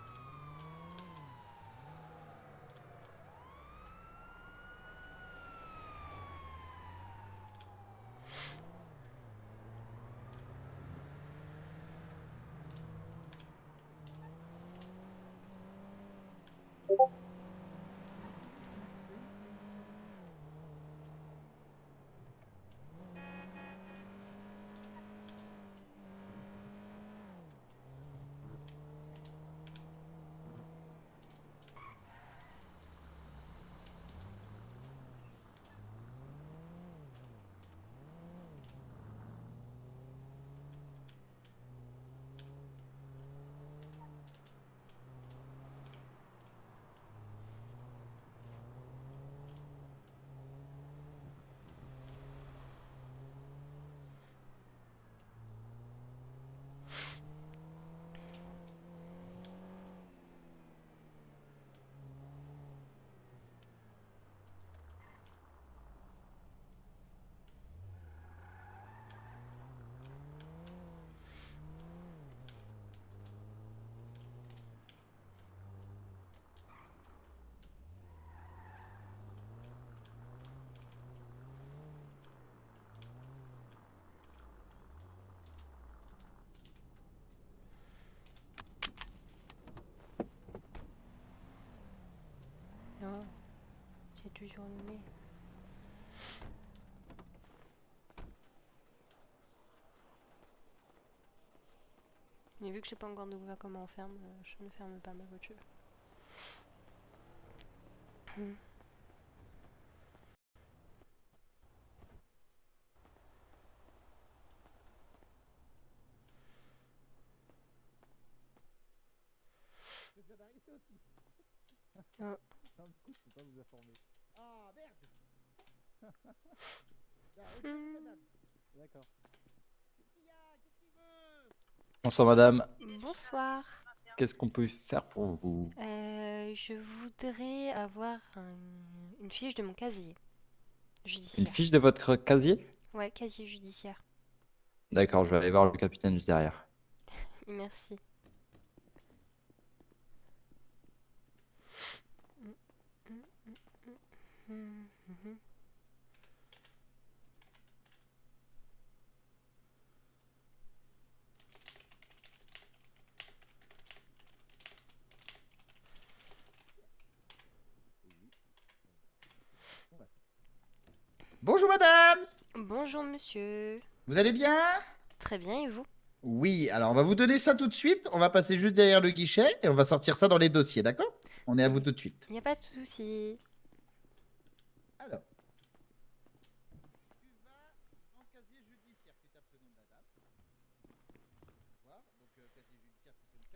Oh, c'est toujours annulé. Et vu que j'ai pas encore découvert comment on ferme, je ne ferme pas ma voiture. Oh. Bonsoir madame, Bonsoir. qu'est-ce qu'on peut faire pour vous? Je voudrais avoir une fiche de mon casier Une judiciaire. fiche de votre casier? Ouais, casier judiciaire. D'accord, je vais aller voir le capitaine juste derrière. Merci. Bonjour madame, Bonjour monsieur. vous allez bien? Très bien et vous? Oui, alors on va vous donner ça tout de suite, on va passer juste derrière le guichet et on va sortir ça dans les dossiers, d'accord? On est à vous tout de suite. Il n'y a pas de souci. Alors. Tu vas en casier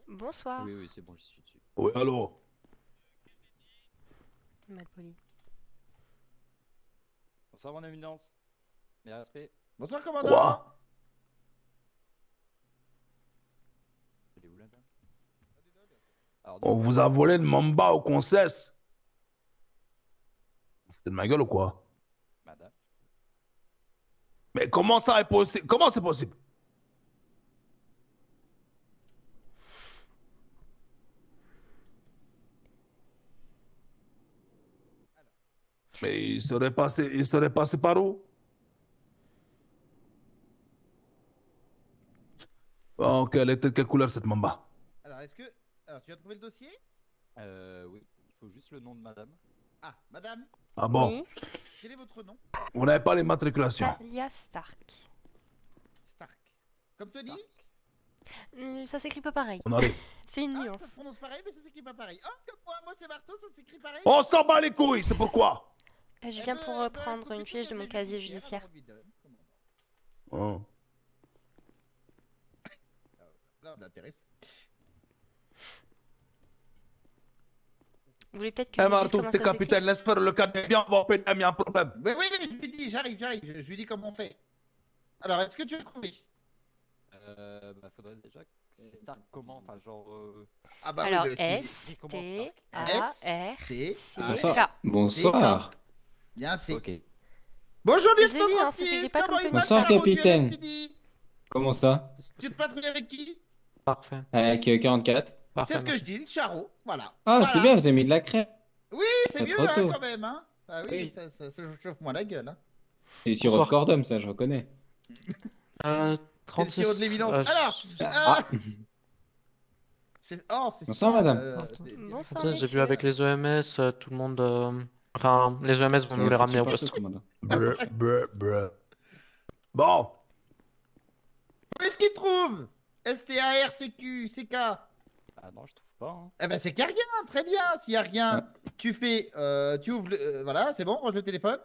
Bonsoir. Oui, oui, c'est bon, j'y suis dessus. Oui, allô? Malpoli. Bonsoir, mon éminence. Mes respects. Bonsoir, commandant. Quoi? Elle est où, la dame? Alors, On vous a volé le Mamba au concesse? C'était de ma gueule ou quoi? Madame. Mais comment ça est possible? Comment c'est possible? Mais il serait passé par où? Ok, elle était de quelle couleur cette Mamba? Alors, est-ce que. Alors, tu as trouvé le dossier? Oui, il faut juste le nom de madame. Ah, madame, Ah bon? Oui. quel est votre nom? Vous n'avez pas les matriculations? Talia Stark. Stark. Comme Tony? Ça s'écrit pas pareil. On arrive. C'est une Ah, nuance. ça se prononce pareil, mais ça s'écrit pas pareil. Oh, comme moi c'est Marteau, ça s'écrit pareil. On s'en bat les couilles, c'est pourquoi? Je viens pour reprendre une fiche de mon casier judiciaire. Oh. Là, on l'intéresse. Vous voulez peut-être que Eh je vous dise Martouf, comment t'es ça capitaine, laisse faire le cadre. Viens, on va péter, il y a un problème. Oui, oui, oui, je lui dis, j'arrive. Je lui dis comment on fait. Alors, est-ce que tu as trouvé? Bah, faudrait déjà. C'est Stark comment? Enfin, genre. Ah bah Alors, oui, S-T-A-R-C-K. Bonsoir. Bien, c'est. Ok. Bonjour, Je les sais, hein, ça s'écrit pas comme Tony. Bonsoir, capitaine. Comment ça? Tu te patrouilles avec qui? Parfait. Avec 44. C'est ce que je dis, le charreau. Voilà. Ah, Voilà. c'est bien, vous avez mis de la crème. Oui, c'est Pas mieux, trop hein, tôt. quand même. Hein. Ah oui, Oui. ça chauffe moins la gueule. Hein. C'est du sirop de cordum, ça, je reconnais. C'est le 36. sirop de l'évidence. Alors, Ah. c'est Bonsoir, super, madame. Bonsoir, J'ai messieurs. vu avec les OMS, tout le monde. Enfin, les OMS vont nous les ramener au poste. Brr, brr, brr. Bon, Où est-ce qu'il trouve? S-T-A-R-C-Q, C-K. Ah non, je trouve pas. Hein. Eh ben c'est qu'il n'y a rien, très bien. S'il n'y a rien, tu fais, tu ouvres, voilà, c'est bon, range le téléphone.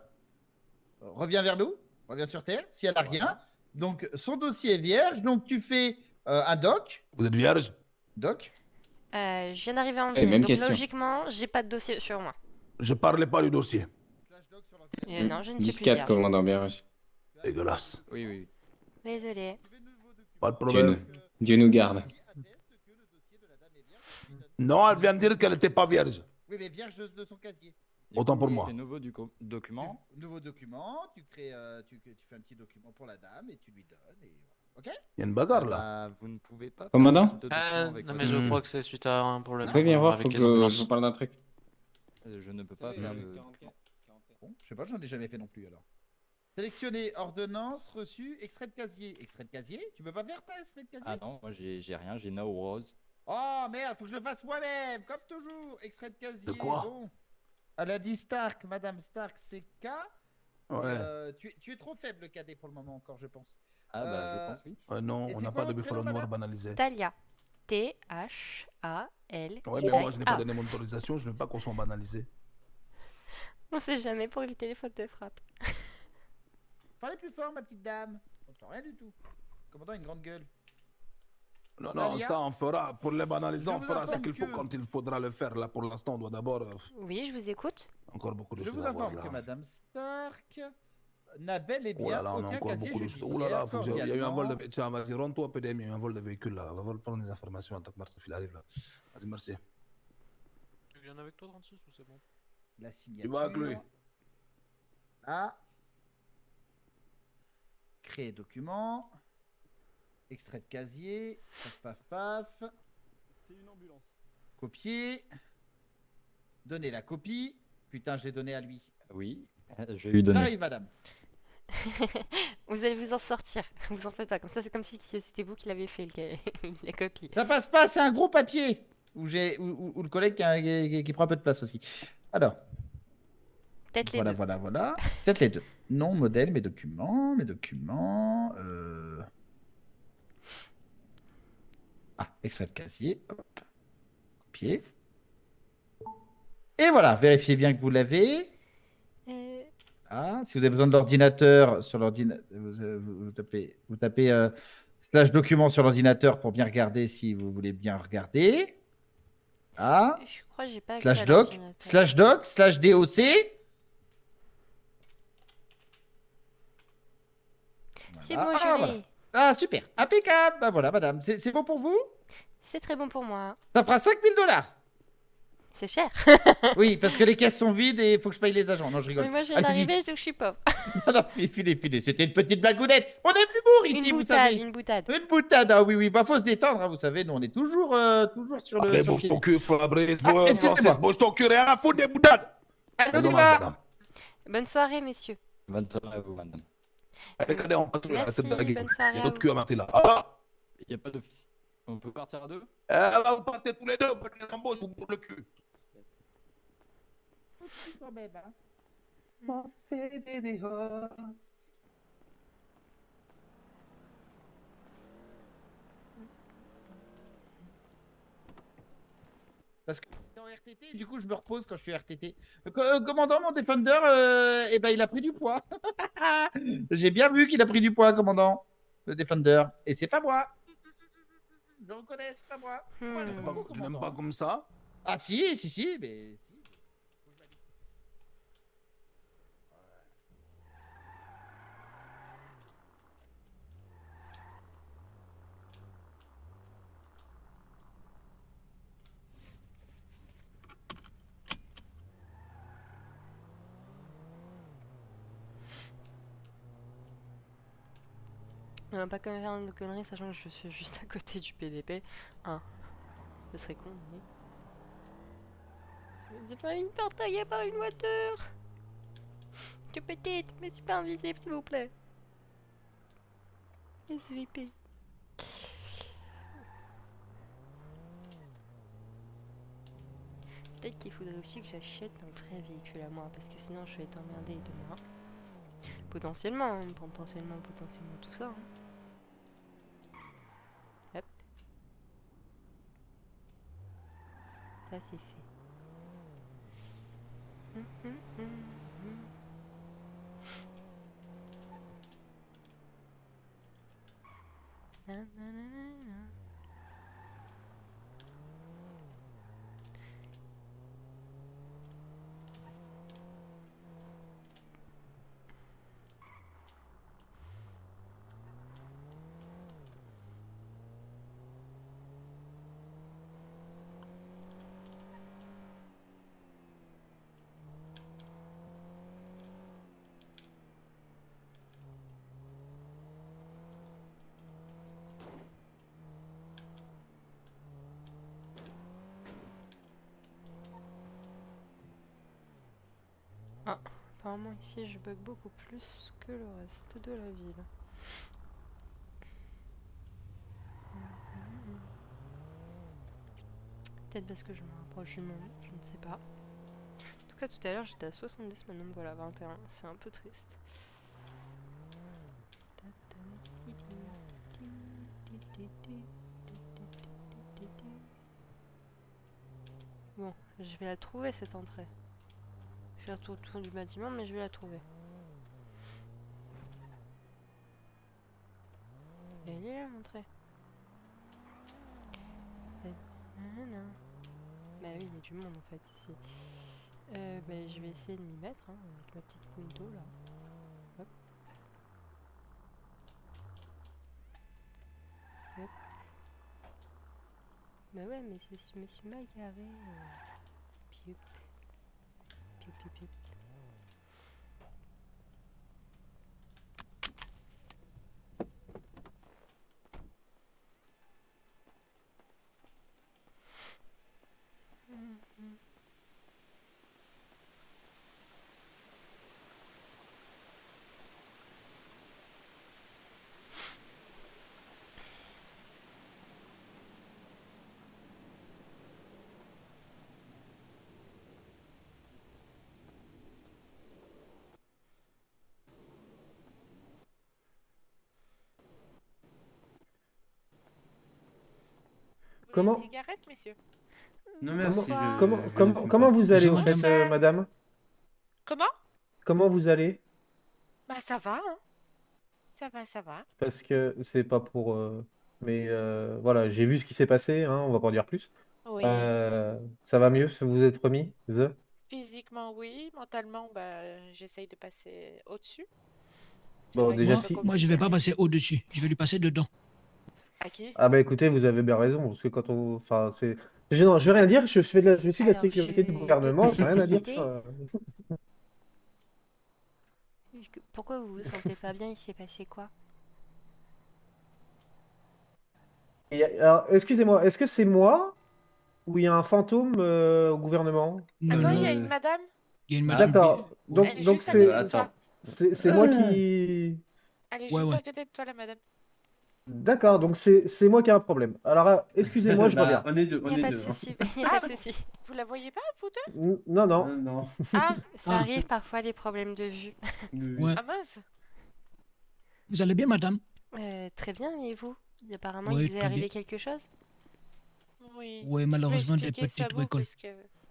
Reviens vers nous, reviens sur Terre. S'il n'y a rien, donc son dossier est vierge, donc tu fais un doc. vous êtes vierge? Doc. Je viens d'arriver en Eh, ville, même donc question. logiquement, j'ai pas de dossier sur moi. Je parlais pas du dossier. Non, je ne suis plus 10-4, vierge. commandant bien reçu. Dégueulasse. Oui, oui. Désolée. Pas de problème. Dieu nous garde. Non, elle vient de dire qu'elle n'était pas vierge. Oui, mais vierge de son casier. Autant pour Tu moi. fais nouveau document. Nouveau document, tu crées, tu fais un petit document pour la dame et tu lui donnes. Et... Ok. Il y a une bagarre là. Vous ne pouvez pas. faire Commandant ce type de document avec Non, votre- mais je crois que c'est suite à un problème. Vous pouvez venir voir, avec faut que les je ambulances. vous parle d'un truc. Je ne peux pas faire de. Bon, je sais pas, j'en ai jamais fait non plus alors. Sélectionner ordonnance reçue, extrait de casier. Extrait de casier? Tu peux pas faire ta extrait de casier? Ah non, moi j'ai rien, j'ai No Rose. Oh merde, faut que je le fasse moi-même, comme toujours. Extrait de casier. De quoi? Bon. Elle a dit Stark, Madame Stark, c'est K. Ouais. Tu es trop faible, cadet, pour le moment encore, je pense. Ah bah je pense oui. Non, Et on c'est n'a quoi pas de votre buffalo prénom, noir madame? banalisé. Talia. T-H-A-L. Ouais, mais moi je n'ai pas donné mon autorisation, je ne veux pas qu'on soit banalisé. On sait jamais pour éviter les fautes de frappe. Parlez plus fort, ma petite dame. On entend rien du tout. Le commandant a une grande gueule. Non, non, Talia? ça on fera. Pour les banaliser, Je on vous fera ce informe qu'il faut que- quand il faudra le faire. Là, pour l'instant, on doit d'abord. Oui, je vous écoute. Encore beaucoup de Je choses vous à voir informe que là. Madame Stark n'a bel et Oh bien là là, on a aucun encore casier beaucoup de choses. judiciaire. Oh là là, faut que il y a eu un vol de cordialement. véhicule. Tiens, vas-y, rends-toi, PDM, il y a eu un vol de véhicule là. On va prendre des informations en tant que Marteau, il arrive là. Vas-y, merci. Tu viens avec toi, 36, ou c'est bon? La Tu signature. vas avec lui. Là. Créer document. Extrait de casier. Paf, paf, paf. C'est une ambulance. Copier. Donner la copie. Putain, je l'ai donné à lui. Oui, je vais lui donner. J'arrive, madame. Vous allez vous en sortir. Vous en faites pas. Comme ça, c'est comme si c'était vous qui l'avez fait, la copie. Ça passe pas, c'est un gros papier. Où le collègue qui prend un peu de place aussi. Alors. Peut-être les Voilà, deux. voilà, voilà. Peut-être les deux. Nom, modèle, mes documents. Ah, extrait de casier. Hop. Copier. Et voilà, vérifiez bien que vous l'avez. Ah, si vous avez besoin de l'ordinateur, sur l'ordinateur, vous tapez slash document sur l'ordinateur pour bien regarder si vous voulez bien regarder. Ah. Je crois que j'ai pas accès Slash à doc, l'ordinateur. slash doc, slash doc. C'est Voilà. bon, je Ah, l'ai. voilà. Ah, super. Impeccable. Bah voilà, madame. C'est bon pour vous? C'est très bon pour moi. Ça fera 5000 $. C'est cher. Oui, parce que les caisses sont vides et il faut que je paye les agents. Non, je rigole. Mais moi, je viens Allez-y. d'arriver, donc je suis pauvre. Non, non, filez. C'était une petite blagounette. On aime l'humour ici, Une vous boutade, savez. une boutade. Une boutade, ah oui, oui. Bah, faut se détendre, hein, vous savez. Nous, on est toujours sur le. Allez, sur le bouge pied. ton cul, Fabrice. Ah, excusez-moi. Francis, bouge ton cul, rien à foutre des boutades. Allez, C'est on y dommage, va. madame. Bonne soirée, messieurs. Bonne soirée à vous, madame. Allez, regardez, on passe la Merci, tête de la gueule. bonne soirée Il y a à d'autres vous. culs à mater là. Ah, Il n'y a pas d'office. On peut partir à deux? vous partez tous les deux, vous faites les embauches, vous bourrez le cul. Parce que je suis en RTT, du coup, je me repose quand je suis RTT. Commandant, mon Defender, eh ben, il a pris du poids. J'ai bien vu qu'il a pris du poids, commandant, le Defender. Et c'est pas moi. Je reconnais, c'est pas moi. Moi, j'aime pas mon Tu n'aimes commandant. pas comme ça? Ah si, mais si. On va pas quand même faire de conneries, sachant que je suis juste à côté du PDP. Hein. Ce serait con, mais... J'ai pas une porte taillée par une voiture. Que petite, mais super invisible, s'il vous plaît. SVP. Peut-être qu'il faudrait aussi que j'achète un vrai véhicule à moi, parce que sinon je vais être emmerdée demain. Potentiellement tout ça. Hein. Hop. Ça c'est fait. Ah, apparemment ici je bug beaucoup plus que le reste de la ville. Peut-être parce que je me rapproche du monde, je ne sais pas. En tout cas tout à l'heure j'étais à 70, maintenant me voilà à 21, c'est un peu triste. Bon, je vais la trouver cette entrée. Je vais faire tout autour du bâtiment, mais je vais la trouver. Elle est là l'entrée. Bah oui, il y a du monde en fait ici. Bah, je vais essayer de m'y mettre hein, avec ma petite punto là. Hop. Hop. Bah ouais, mais je me suis mal garé. Piup. Piup, piup, piup. Comment Une cigarette, messieurs? Non, merci. Comment vous allez, au fait, madame? Comment? Comment vous allez? Bah ça va, hein. ça va, ça va. Parce que c'est pas pour. Mais voilà, j'ai vu ce qui s'est passé, hein, on va pas en dire plus. Oui. Ça va mieux, vous êtes remis, The? Physiquement, oui. Mentalement, j'essaye de passer au-dessus. Bon, déjà si. Moi, je vais pas passer au-dessus, je vais lui passer dedans. À qui? Ah bah écoutez, vous avez bien raison, parce que quand on. Enfin, c'est. Non, je vais rien dire, je suis de la sécurité du gouvernement, j'ai rien à dire. Pourquoi vous vous sentez pas bien? Il s'est passé quoi? Alors, excusez-moi, est-ce que c'est moi ou il y a un fantôme au gouvernement? Ah non, il y a une madame. Il y a une madame. D'accord, donc Attends. c'est moi qui. Elle est juste à côté de toi, la madame. D'accord, donc c'est moi qui ai un problème. Alors, excusez-moi, je reviens. On est deux, Il n'y a pas de souci. Y a pas de souci. Vous la voyez pas, vous deux? Non, non. Non. Ah, Ça arrive parfois des problèmes de vue. Ouais. ah mince. Vous allez bien, madame? Très bien, et vous? Apparemment, Oui, il vous est très arrivé bien. quelque chose? Oui. Oui, malheureusement, des petites bricoles.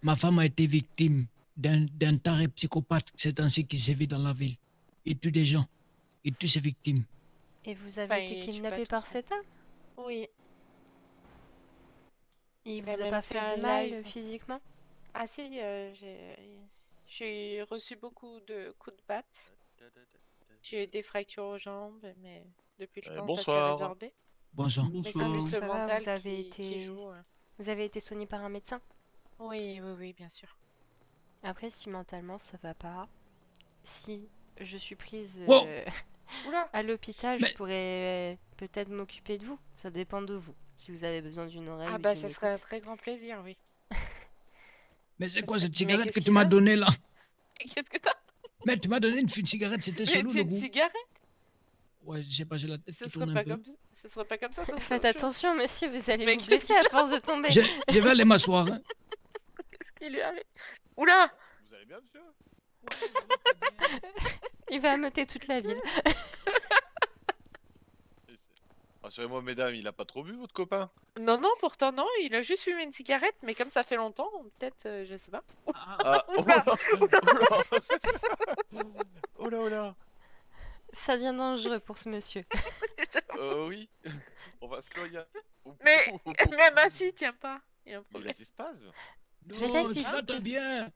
Ma femme a été victime d'un taré psychopathe ces temps-ci qui sévit dans la ville. Il tue des gens. Il tue ses victimes. Et vous avez été kidnappé par cet homme? Oui. Il Il a vous a même pas fait fait un de mal live. physiquement? Ah si, j'ai reçu beaucoup de coups de batte. J'ai eu des fractures aux jambes, mais depuis le temps, ça s'est bonsoir. résorbé. Bonsoir. Mais c'est plus Ça le va, mental vous avez qui joue. Vous avez été soigné par un médecin? Oui, bien sûr. Après, si mentalement ça va pas, si je suis prise Wow. à l'hôpital, Mais- je pourrais peut-être m'occuper de vous. Ça dépend de vous. Si vous avez besoin d'une oreille Ah ou bah, d'une ce serait un écoute. très grand plaisir, oui. Mais c'est quoi cette Mais cigarette qu'est-ce que tu qu'il m'as a donnée là? Qu'est-ce que t'as? Mais tu m'as donné une cigarette, c'était Mais chelou c'est le une goût. cigarette? Ouais, je sais pas, j'ai la tête Ce qui serait tourne un pas peu. comme ça. Ce serait pas comme ça, ça serait Faites autre chose. attention, monsieur, vous allez Mais vous qu'est-ce blesser à qu'il force de tomber. Je vais aller m'asseoir. Hein. Il lui arrive. Oula! Vous allez bien, monsieur? Il va ameuter toute la ville. Rassurez-moi, mesdames, il a pas trop bu, votre copain? Non, pourtant non, il a juste fumé une cigarette, mais comme ça fait longtemps, peut-être, je sais pas. Ah, oh là. Ça devient dangereux pour ce monsieur. Oui, on va se loyer. Mais même assis, tiens pas. Il y a un Il a problème. des spasmes? Non, ça va très bien.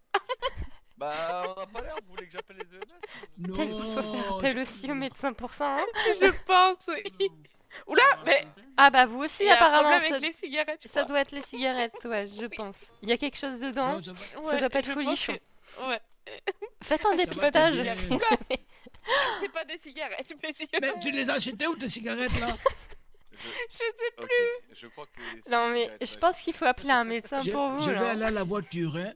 Bah, on n'a pas l'air, vous voulez que j'appelle les EMS? Peut-être qu'il faut faire appel aussi au médecin pour ça, hein. Je pense, oui. Oula, mais Ah bah vous aussi il y a un apparemment, problème ça, avec les cigarettes, je ça crois. doit être les cigarettes, ouais, je pense. Il y a quelque chose dedans, Non, ça va. ça doit pas être je pense folichon. que- Ouais. Faites un Ça va, dépistage. vas-y. Oula, c'est pas des cigarettes, messieurs. Mais tu les as achetées où tes cigarettes là? Je sais plus. Ok, je crois que c'est Non mais cigarettes, je ouais. pense qu'il faut appeler un médecin Je, pour vous je vais là. aller à la voiture, hein.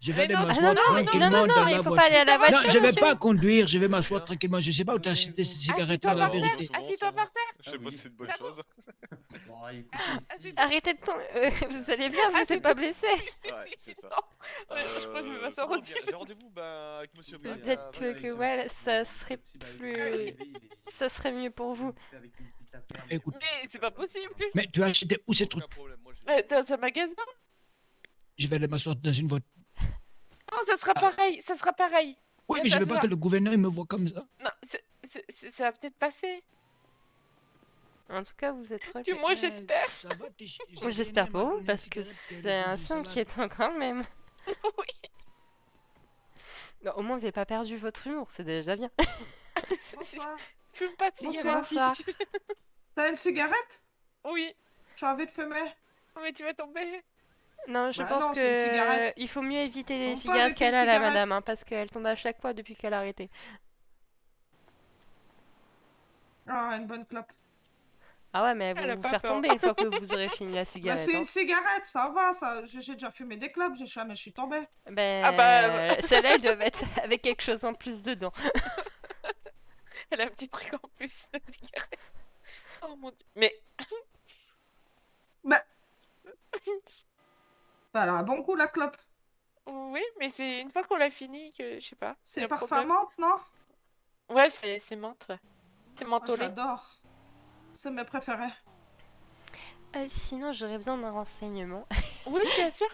Je vais Mais aller non, Ah m'asseoir non, tranquillement non, dans il la faut pas aller à la voiture. voiture. Non, je vais monsieur. pas conduire, je vais m'asseoir tranquillement. Je sais pas où t'as acheté ces cigarettes là, Assis-toi la par terre. vérité. Assis-toi par terre. Je sais pas si c'est une bonne Ça va. chose. Arrêtez de tomber. Vous allez bien, vous n'êtes pas blessé. Ouais, c'est ça. Ouais, je crois que je vais m'asseoir comment au-dessus. dire, j'ai rendez-vous avec monsieur Brian. Peut-être que ouais, ça serait plus, ça serait mieux pour vous. Écoute, Mais c'est pas possible. mais tu as acheté où ces Aucun trucs? problème, moi j'ai... Dans un magasin. Je vais aller m'asseoir dans une voiture. Non, ça sera pareil. Ça sera pareil. Oui, Viens mais je veux pas t'asseoir. que le gouverneur il me voit comme ça. Non, ça va peut-être passer. En tout cas, vous êtes Du relais. moins, j'espère. Ça va, t'es chi- Moi, c'est j'espère génial, pour m'a vous donné une parce que cigarette, puis elle c'est a un du signe salade. qui est quand même. Oui. Bon, au moins, vous n'avez pas perdu votre humour, c'est déjà bien. Bonsoir. Fume pas de cigarette. Bonsoir. T'as une cigarette? Oui. J'ai envie de fumer. Mais tu vas tomber. Non, je Bah pense non, c'est une que cigarette. il faut mieux éviter les Tombe pas cigarettes avec qu'elle une a, la cigarette. madame, hein, parce qu'elle tombe à chaque fois depuis qu'elle a arrêté. Ah, une bonne clope. Ah ouais, mais elles Elle vont a vous pas faire peur. tomber une fois que vous aurez fini la Bah, cigarette. c'est hein. une cigarette, ça va, ça. J'ai déjà fumé des clopes, j'ai jamais, je suis tombée. Ben, Ah bah, celle-là, elle doit être avec quelque chose en plus dedans. Elle a un petit truc en plus, la cigarette. Oh mon dieu. Mais Bah, elle a un bon goût, la clope. oui, mais c'est une fois qu'on l'a fini que je sais pas. C'est un parfum problème. menthe, non? Ouais, c'est menthe. Ouais. C'est Ah, mentholé. j'adore. C'est mes préférés. Sinon, j'aurais besoin d'un renseignement. Oui, bien sûr.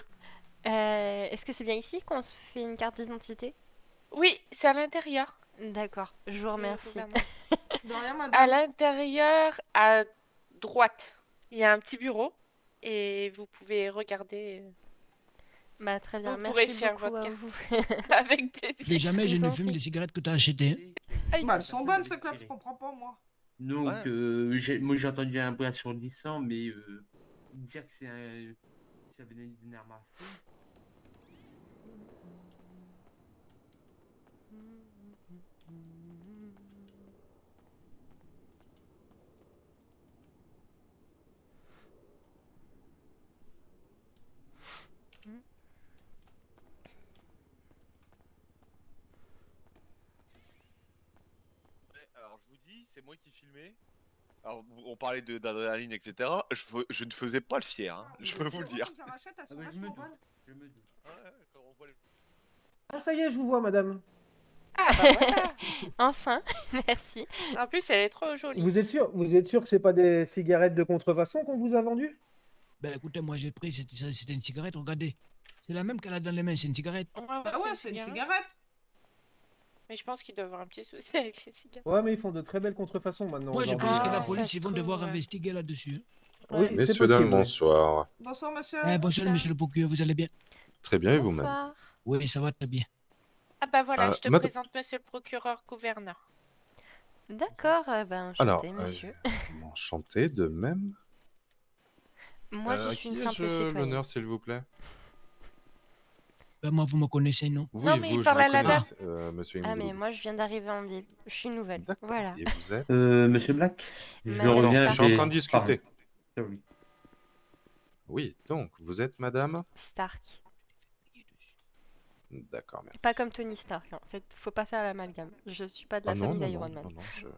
Est-ce que c'est bien ici qu'on se fait une carte d'identité? Oui, c'est à l'intérieur. D'accord, je vous remercie. gouvernement. De rien, madame. À l'intérieur, à droite, il y a un petit bureau et vous pouvez regarder. Bah, très bien, Vous merci pourrez faire beaucoup votre à carte. vous. Avec Plus plaisir. jamais je ne Ils ont fume fait. les cigarettes que tu as achetées. hein. Bah, elles sont bonnes, ces clopes, je comprends pas, moi. Donc, moi j'ai entendu un bruit assourdissant, mais dire que c'est un. Ça venait d'une arme à feu. Alors je vous dis, c'est moi qui filmais. Alors on parlait d'adrénaline, etc. Je ne faisais pas le fier, hein, je peux vous le dire. Je me doute. Ah, ça y est, je vous vois, madame. Ah bah voilà. Enfin, merci. En plus, elle est trop jolie. Vous êtes sûr que c'est pas des cigarettes de contrefaçon qu'on vous a vendues? Ben écoutez, moi j'ai pris, c'était une cigarette, regardez. C'est la même qu'elle a dans les mains, c'est une cigarette. Bah ouais, c'est une cigarette. Mais je pense qu'il doit avoir un petit souci avec les cigarettes. Ouais, mais ils font de très belles contrefaçons maintenant. Moi je aujourd'hui. pense que la ça police, se ils vont trouve, devoir ouais. investiguer là-dessus. Oui, c'est Messieurs, dames, possible, oui. bonsoir. Bonsoir, monsieur. Bonsoir, monsieur le procureur, vous allez bien? Très bien, et vous-même? Bonsoir. Oui, ça va très bien. Ah bah voilà, Ah, je te madame- présente monsieur le procureur gouverneur. D'accord, ben Alors, enchanté, monsieur. enchanté de même. Moi, je À suis une qui simple ai-je citoyenne. l'honneur, s'il vous plaît? Ben moi, vous me connaissez, non? Oui, Non, mais il vous, je parle vous à la connais, dame. monsieur Ah, mais Ingloulou. moi, je viens d'arriver en ville. Je suis nouvelle. Voilà. Et vous êtes? Monsieur Black, je Madame reviens. Attends, je suis en j'ai- train de discuter. Pardon. Oui. Oui, donc, vous êtes madame? Stark. D'accord, merci. Pas comme Tony Stark. En fait, faut pas faire l'amalgame. Je suis pas de la Ah non, famille non, d'Iron non, Man. non, non,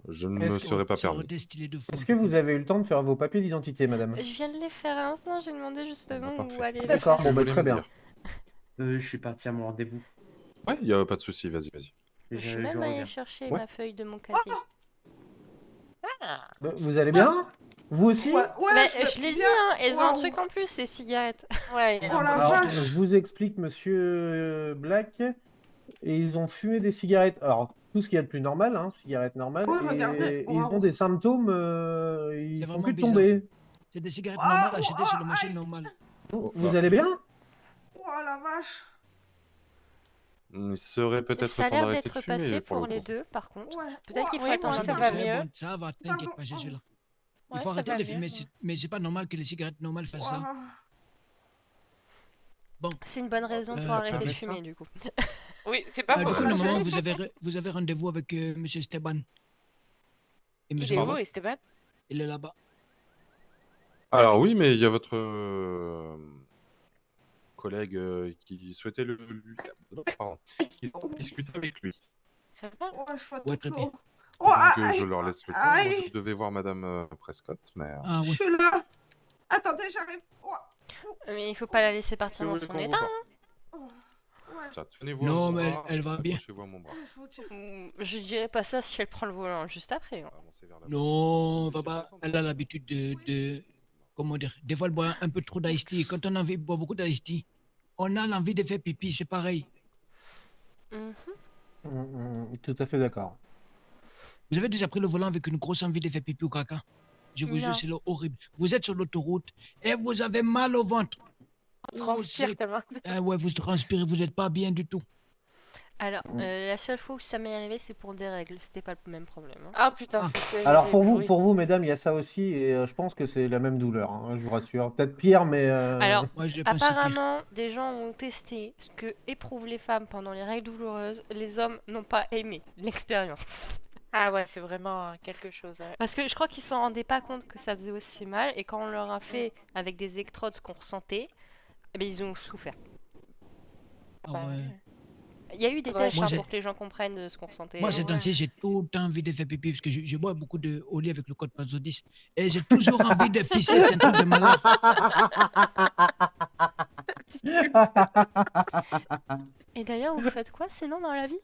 je ne Est-ce me que- serais pas Ça permis. aurait été stylé de fou. Est-ce que vous avez eu le temps de faire vos papiers d'identité, madame? Je viens de les faire à l'instant. J'ai demandé justement parfait. où aller les D'accord, faire. bon, bah, Vous très voulez me bien. dire? Je suis parti à mon rendez-vous. Ouais, il n'y a pas de souci, vas-y, vas-y. Je suis Je même allée reviens. chercher Ouais. ma feuille de mon casier. Vous allez bien? Vous aussi? Ouais, Bah, je je l'ai dit, bien. hein, elles ont un Waouh. truc en plus, ces cigarettes. Ouais. Oh la Alors, vache. je vous explique, monsieur Black, et ils ont fumé des cigarettes. Alors, tout ce qu'il y a de plus normal, hein, cigarettes normales, Ouais, et regardez. ils Waouh. ont des symptômes, ils C'est font vraiment plus bizarre. tomber. C'est des cigarettes Ah, normales achetées sur le marché normal. Vous allez bien? Oh la vache. Il serait peut-être Ça a temps l'air d'arrêter de d'être fumer passé pour pour le les coup. deux, par contre. Ouais. Peut-être qu'il faut Oui, attendre moi, un ça petit va peu. mieux. Bon, ça va, t'inquiète pas, je suis là. Il Ouais, faut ça arrêter va de mieux, fumer, ouais. mais c'est pas normal que les cigarettes normales fassent ça. Waouh. Bon, C'est une bonne raison pour arrêter de médecin. fumer, du coup. Oui, c'est pas du pour coup, ça. normalement, vous avez rendez-vous avec monsieur Esteban. Et Il monsieur est où, Pardon Esteban? Il est là-bas. Alors oui, mais il y a votre collègue qui souhaitait pardon, qui discuter avec lui. Ça va? Ouais, je vois Ouais, tout très l'eau. bien. Oh, Donc aïe. je leur laisse le temps. Moi, Aïe. je devais voir Madame Prescott, mais Ah Je oui. suis là. Attendez, j'arrive. Oh. Mais il faut pas la laisser partir dans Si vous son voulez qu'on état. reparte. Oh. Ouais. Tiens, tenez-vous à Non, mon mais bras, elle va bien. accrochez-vous à mon bras. Je vous tiens. Je dirais pas ça si elle prend le volant juste après. hein. Avancez vers la Non, porte. papa, elle a l'habitude comment dire, des fois elle boit un peu trop d'ice tea. Quand on a envie de boire beaucoup d'ice tea, on a l'envie de faire pipi, c'est pareil. Mhm. Tout à fait d'accord. Vous avez déjà pris le volant avec une grosse envie de faire pipi ou caca? Je vous jure, Non. c'est horrible. Vous êtes sur l'autoroute et vous avez mal au ventre. On transpire c'est- tellement. Ah ouais, vous transpirez, vous n'êtes pas bien du tout. Alors, la seule fois où ça m'est arrivé, c'est pour des règles. C'était pas le même problème. hein. Ah putain, Ah. c'est Alors terrible, oui. pour vous, mesdames, il y a ça aussi, et je pense que c'est la même douleur, hein, je vous rassure. Peut-être pire, mais... Alors, Moi, je pense que c'est pire. apparemment, des gens ont testé ce que éprouvent les femmes pendant les règles douloureuses. Les hommes n'ont pas aimé l'expérience. Ah ouais, c'est vraiment quelque chose. Ouais. Parce que je crois qu'ils s'en rendaient pas compte que ça faisait aussi mal. Et quand on leur a fait avec des électrodes ce qu'on ressentait, eh ben, ils ont souffert. Ah ouais. Il y a eu des Faudrait tests Moi, hein, j'ai- pour que les gens comprennent ce qu'on ressentait. Moi, ces Ouais. temps-ci, j'ai tout le temps envie de faire pipi parce que je bois beaucoup de au lit avec le code Pazodis. Et j'ai toujours envie de pisser, c'est un truc de malade. Et d'ailleurs, vous faites quoi sinon dans la vie?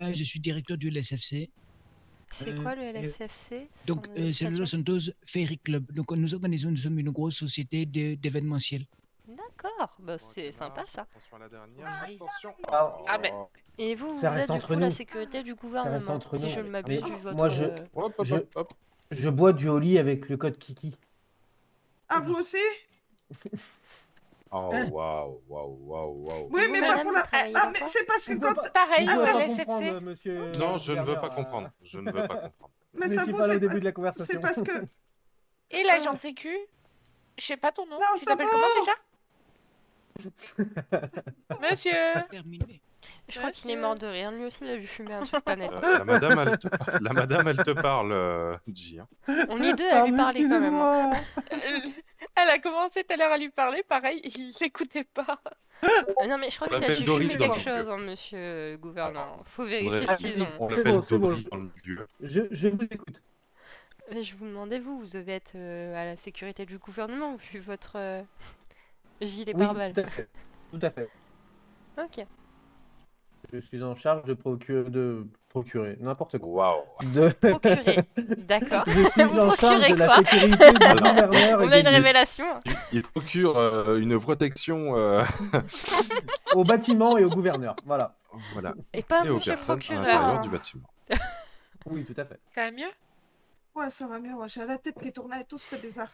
Je suis directeur du LSFC. C'est quoi le LSFC? Donc, sans c'est le illustration Los Santos Ferry Club. Donc, nous organisons, nous sommes une grosse société d'événementiel. D'accord. d'accord, bah, c'est sympa ça. Attention à la dernière. Attention. Ah, mais- Et vous, vous Ça reste êtes du entre coup la nous. sécurité du Ça reste gouvernement, entre si nous. je ne Mais m'abuse, vu votre... moi, je bois du Oli avec le code Kiki. Ah, vous aussi? Oh, waouh, waouh, waouh, waouh. Oui, mais pas pour la. Ah, mais c'est parce que quand. Pareil, Vous à pouvez pas la comprendre, SFC. monsieur. Non, je ne veux gouverneur, pas comprendre. Je ne veux pas comprendre. Mais Je ça suis vous, pas là c'est au début pas- de la conversation. C'est parce que. Et l'agent de sécu? Je sais pas ton nom. Non, Tu c'est t'appelles bon. comment déjà? Monsieur. Je crois qu'il est mort de rire, lui aussi il a dû fumer un truc pas net. La madame, elle te parle, J. hein. On est deux à lui parler quand même. hein. Elle a commencé tout à l'heure à lui parler, pareil, il l'écoutait pas. Non mais je crois On qu'il a l'appelle dû Doris fumer dans quelque le chose, hein, monsieur le gouverneur. Faut On vérifier ce qu'ils ont. on C'est l'appelle bon, c'est bon. Doris dans le milieu. Je vous écoute. Mais je vous demandais, vous devez être à la sécurité du gouvernement, vu votre gilet Oui, pare-balles. tout à fait. Tout à fait. Ok. Je suis en charge de procurer n'importe quoi. Waouh. Procurer, d'accord. Je suis Vous en charge procurez de la quoi sécurité du gouverneur. On a une révélation. Il procure une protection Au bâtiment et au gouverneur. Voilà. voilà. Et pas et aux monsieur le personnes à procureur. l'intérieur du bâtiment. Oui, tout à fait. Ça va mieux? Ouais, ça va mieux. Ouais, j'ai la tête qui tournait et tout, c'était bizarre.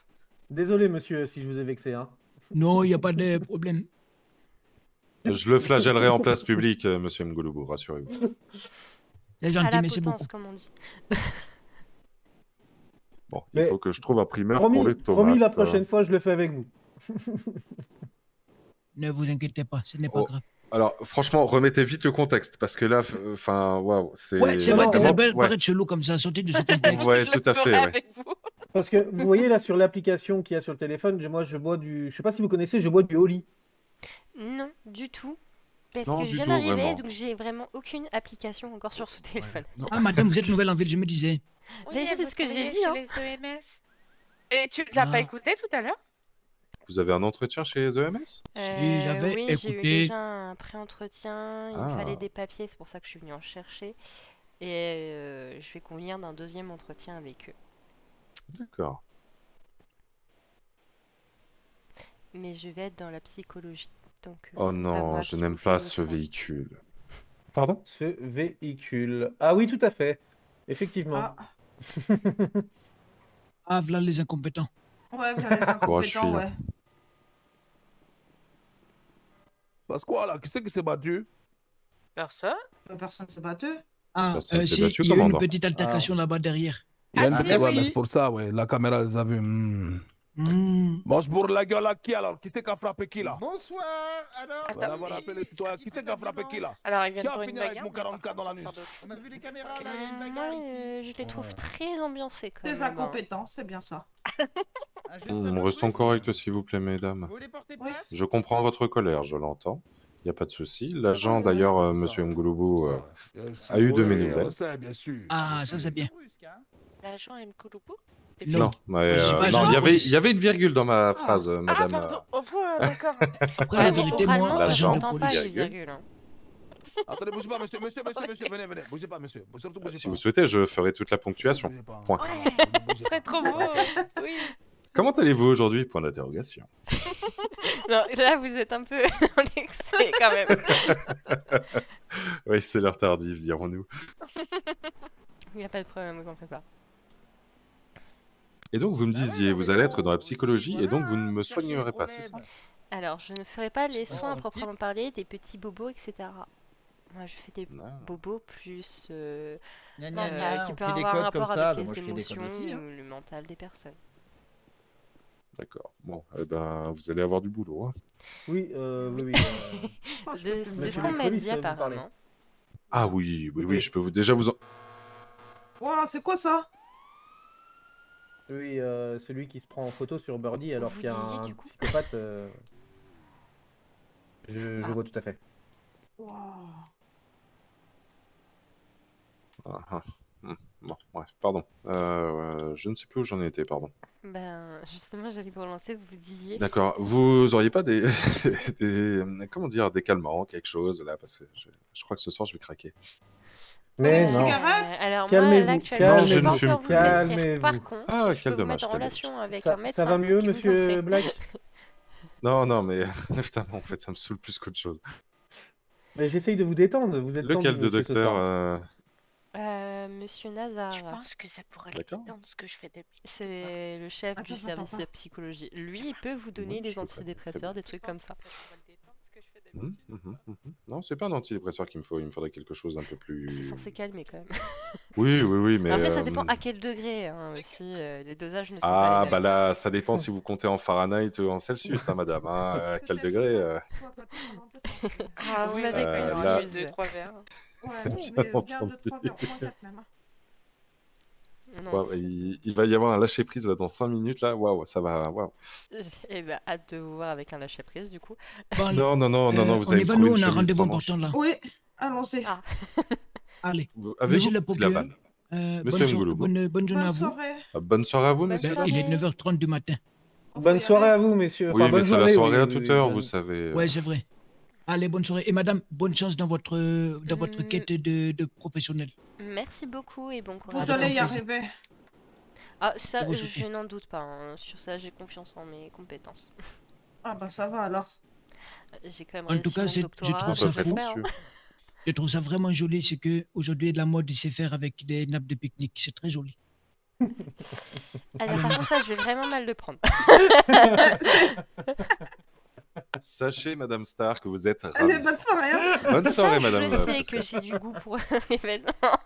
Désolé, monsieur, si je vous ai vexé. Hein. Non, il n'y a pas de problème. Je le flagellerai en place publique, monsieur Mgoloubou, rassurez-vous. C'est À gentil, la merci beaucoup. potence, comme on dit. Bon, Mais il faut que je trouve un primeur pour les tomates. Promis, la prochaine fois, je le fais avec vous. Ne vous inquiétez pas, ce n'est pas Oh. grave. Alors, franchement, remettez vite le contexte, parce que là, enfin, waouh, c'est... Ouais, c'est vrai que ça vraiment- peut ouais. paraître chelou comme ça, sortir de ce contexte. Ouais, tout à fait, ouais. Parce que vous voyez là sur l'application qu'il y a sur le téléphone, moi je bois du. Je sais pas si vous connaissez, je bois du Oli. Non, du tout. Parce Non, que je du viens tout, d'arriver, vraiment. donc j'ai vraiment aucune application encore sur ce téléphone. Ah, madame, vous êtes nouvelle en ville, je me disais. Mais Oui, c'est vous ce que j'ai travaillez dit, chez hein. les EMS. Et tu l'as pas Ah. écouté tout à l'heure? Vous avez un entretien chez les EMS? Si j'avais oui, j'ai eu écouté. déjà un pré-entretien, il me Ah. fallait des papiers, c'est pour ça que je suis venue en chercher. Et je vais convenir d'un deuxième entretien avec eux. D'accord. Mais je vais être dans la psychologie. Donc, Oh c'est pas non, moi je qui n'aime vous fais pas ce l'émission. véhicule. Pardon? Ce véhicule. Ah oui, tout à fait. Effectivement. Ah, voilà les incompétents. Ouais, voilà les Courage, incompétents, fille. ouais. Parce quoi là? Qui c'est qui s'est battu? Personne. Personne s'est battu. Ah, Personne s'est si, battu, il y a eu une commandant. petite altercation là-bas derrière. Il y a une Ah, petite... Ouais, si. mais c'est pour ça, ouais. La caméra les a vus. Mange pour la gueule à qui alors? Qui c'est qui a frappé qui là? Bonsoir. Alors. On va d'abord appeler les citoyens. Qui c'est qui a frappé qui là? Alors, il vient Qui de a prendre fini une avec mon bagarre, 44 dans l'anus? On a vu les caméras là, il y a une Moi, bagarre ici. je les trouve très ambiancés quand Des même. hein. incompétents, c'est bien ça. Restons corrects, s'il vous plaît, mesdames. Vous voulez porter plainte? Je comprends votre colère, je l'entends. Il n'y a pas de souci. L'agent, d'ailleurs, monsieur Mgoloubou, a eu de mes nouvelles. bien sûr. Ah, ça c'est bien. L'agent M. Kouloubou? Non, mais, Je suis pas non, agent de police. il y y avait une virgule dans ma phrase, Ah, madame. pardon. Oh, d'accord. Après, la vérité, moi, Oralement, ça agent de s'entend pas, police. les virgules. hein. Attendez, bougez pas, monsieur, venez, bougez pas, monsieur. Surtout, bougez Si pas. vous souhaitez, je ferai toute la ponctuation. Point. Très trop beau. Oui. Comment allez-vous aujourd'hui? Point d'interrogation. Non, là, vous êtes un peu dans l'excès quand même. Oui, c'est l'heure tardive, dirons-nous. Il n'y a pas de problème, vous en faites pas. Et donc, vous me disiez, vous allez être dans la psychologie, et donc vous ne me soignerez pas, c'est ça? Alors, je ne ferai pas les soins à proprement parler, des petits bobos, etc. Moi, je fais des bobos plus Gna, gna, gna, qui on peuvent fait des avoir un codes comme rapport ça, avec bah, les moi, je fais des codes émotions aussi, hein. ou le mental des personnes. D'accord. Bon, eh ben, vous allez avoir du boulot. Hein. Oui, oui. C'est Monsieur ce qu'on le m'a police, dit vous parlez. apparemment. Ah oui, je peux vous déjà vous en... Wow, c'est quoi ça? Oui, celui qui se prend en photo sur Birdie alors Vous qu'il y a disiez, un du coup psychopathe. Je vois tout à fait. Wow. Bon, bref, pardon. Je ne sais plus où j'en étais, pardon. Ben, justement, j'allais vous relancer, vous disiez. D'accord. Vous auriez pas des, comment dire, des calmants, quelque chose là, parce que je crois que ce soir je vais craquer. Mais non. Alors moi, Calmez-vous, là, actuellement, je ne peux pas calmez-vous, encore vous prescrire. calmez-vous. Par contre, Ah, je quel peux vous dommage, mettre en quel relation avec Ça- un médecin ça va mieux, qui vous en monsieur prie. Black? Non, non, mais putain, en fait, ça me saoule plus qu'autre chose. Mais j'essaye de vous détendre, vous êtes Lequel tendu, de monsieur, ce docteur soir. Monsieur Nazar. Je pense que ça pourrait le D'accord. détendre ce que je fais depuis. C'est le chef du Attends, service attends, de attends. psychologie. Lui, il peut vous donner Oui, des je sais, très antidépresseurs, bien. des trucs comme ça. Non, c'est pas un antidépresseur qu'il me faut. Il me faudrait quelque chose un peu C'est plus. censé calmer quand même. Oui, oui, oui, mais. Après, ça dépend à quel degré hein, aussi. Les dosages ne sont pas Ah, les bah mêmes. là, ça dépend si vous comptez en Fahrenheit ou en Celsius, hein, madame. Hein, à quel degré Ah Vous oui, m'avez ouais, compris. là- 2-3 verres. Ouais, Bien mais bien entendu. 2-3 verres, au moins 4 même. Hein. Non, Ouais, il va y avoir un lâcher prise là, dans 5 minutes là. Waouh, ça va. Waouh. Eh ben, hâte de vous voir avec un lâcher prise du coup. Bon, Non, non, non, non, non, vous on allez y me va, trouver nous, une on a un chemise rendez-vous sans manches. important là. Oui, allons-y. Ah, Allez, Avez-vous monsieur le pris la procureur, vanne bonne, Monsieur Ngolobo. bonne journée à Bonne vous. soirée. Bonne soirée à vous, Bonne messieurs. soirée. Il est 9h30 du matin. Bonne soirée à vous, messieurs. Enfin, Oui, mais bonne c'est la journée, soirée oui, à oui, toute oui, heure, bonne- vous savez. Ouais, c'est vrai. Allez, bonne soirée. Et madame, bonne chance dans votre Mm. quête de professionnel. merci beaucoup et bon Vous courage. Avec allez un y plaisir. arriver. Ah, ça, Je vous je soutiens. n'en doute pas. Hein. Sur ça, j'ai confiance en mes compétences. Ah bah ça va alors. J'ai quand même En tout réussi cas, mon je doctorat, trouve donc ça je le fou. fais, hein. Je trouve ça vraiment joli, c'est que aujourd'hui la mode il sait faire avec des nappes de pique-nique. C'est très joli. Alors par contre, ça, je vais vraiment mal le prendre. Sachez, Madame Star, que vous êtes Allez, ravie. bonne soirée. Hein. Bonne soirée, Ça, Madame. je sais Pascal. que j'ai du goût pour les vêtements. Ah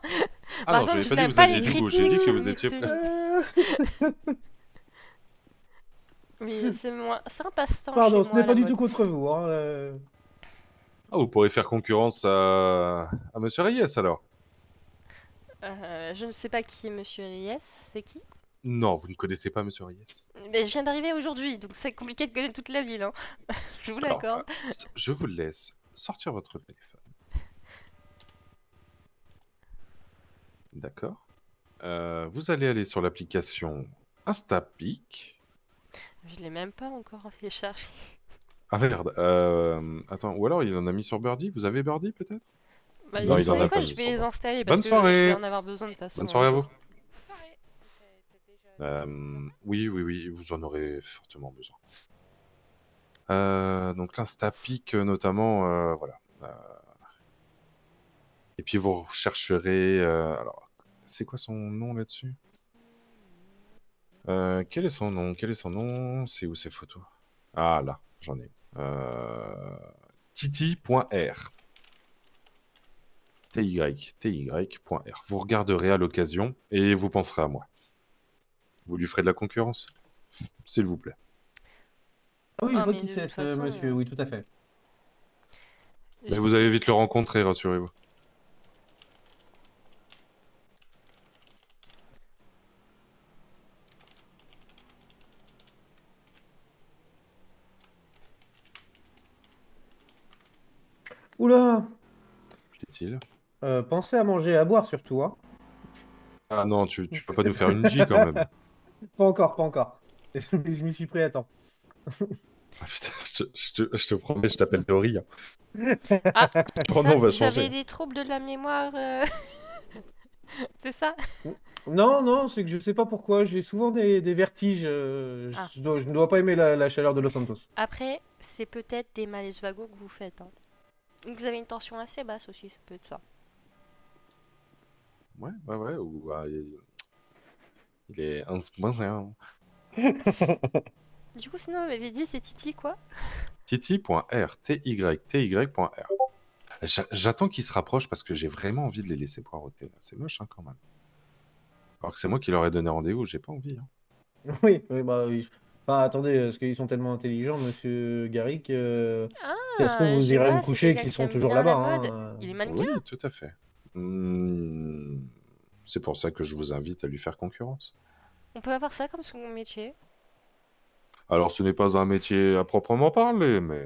Par non, contre, je je n'ai pas dit n'aime que vous pas aviez les du goût, j'ai dit critiques que sur vous mes étiez prêt. tenues. Mais c'est un passe-temps Pardon, chez ce moi, n'est pas la du mode. tout contre vous. Hein, Ah, vous pourrez faire concurrence à Monsieur Reyes alors. Je ne sais pas qui est Monsieur Reyes, c'est qui? Non, vous ne connaissez pas Monsieur Reyes. Mais je viens d'arriver aujourd'hui, donc c'est compliqué de connaître toute la ville. Hein. Je vous Alors, l'accorde. je vous laisse sortir votre téléphone. D'accord. Vous allez aller sur l'application Instapic. Je l'ai même pas encore téléchargé. Ah merde. Attends, ou alors il en a mis sur Birdie. Vous avez Birdie peut-être? Bah, Non, vous il en savez a quoi, pas je mis vais sur les Birdie. installer parce Bonne que je soirée. vais en avoir besoin de toute façon. Bonne soirée à un vous. jour. Oui, oui, oui, vous en aurez fortement besoin. Donc l'Instapic notamment, voilà. Et puis vous rechercherez. Alors, c'est quoi son nom là-dessus? Quel est son nom? Quel est son nom? C'est où ces photos? Ah là, j'en ai. Titi.r. ty.r. Vous regarderez à l'occasion et vous penserez à moi. Vous lui ferez de la concurrence, s'il vous plaît. Ah oui, je Ah, vois mais qui de c'est toute ce façon, monsieur, oui, tout à fait. Mais vous allez vite le rencontrer, rassurez-vous. Oula, Qu'est-il? pensez à manger et à boire surtout. Hein. Ah non, tu peux pas nous faire une J quand même. Pas encore, pas encore. Je m'y suis pris à temps. Ah, putain, je te promets, je t'appelle Dory. Hein. Ah, Ton ça, nom va vous changer. avez des troubles de la mémoire C'est ça? Non, non, c'est que je sais pas pourquoi, j'ai souvent des vertiges. Ah. Je ne dois pas aimer la chaleur de Los Santos. Après, c'est peut-être des malaises vagos que vous faites. Hein. Ou que vous avez une tension assez basse aussi, ça peut être ça. Ouais, ouais, ouais. Ou, il est 11.1. Du coup, sinon, vous m'avez dit c'est Titi quoi? Titi.r. ty.r. J'attends qu'il se rapproche parce que j'ai vraiment envie de les laisser poireauter. Là. C'est moche hein, quand même. Alors que c'est moi qui leur ai donné rendez-vous, j'ai pas envie. Hein. Oui, oui, bah oui. Enfin, attendez, parce qu'ils sont tellement intelligents, monsieur Garrick. Ça se trouve, vous je irez vois, vous c'est coucher quelqu'un qu'ils qui sont aime toujours bien la là-bas. mode. Hein. Il est mannequin? Oui, tout à fait. C'est pour ça que je vous invite à lui faire concurrence. On peut avoir ça comme son métier? Alors, ce n'est pas un métier à proprement parler, mais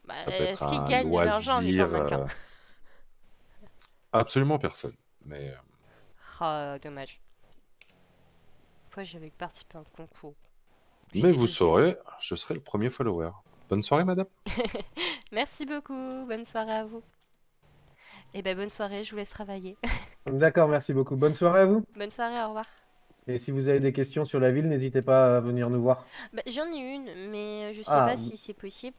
Bah, ça peut être est-ce qu'il un gagne de l'argent en étant loisir. mannequin? Absolument personne. Mais Ah, dommage. Une fois, j'avais participé à un concours. mais vous saurez, je serai le premier follower. Bonne soirée, madame. Merci beaucoup, bonne soirée à vous. Et ben bonne soirée, je vous laisse travailler. D'accord, merci beaucoup. Bonne soirée à vous. Bonne soirée, au revoir. Et si vous avez des questions sur la ville, n'hésitez pas à venir nous voir. Bah, j'en ai une, mais je sais Ah, pas si c'est possible.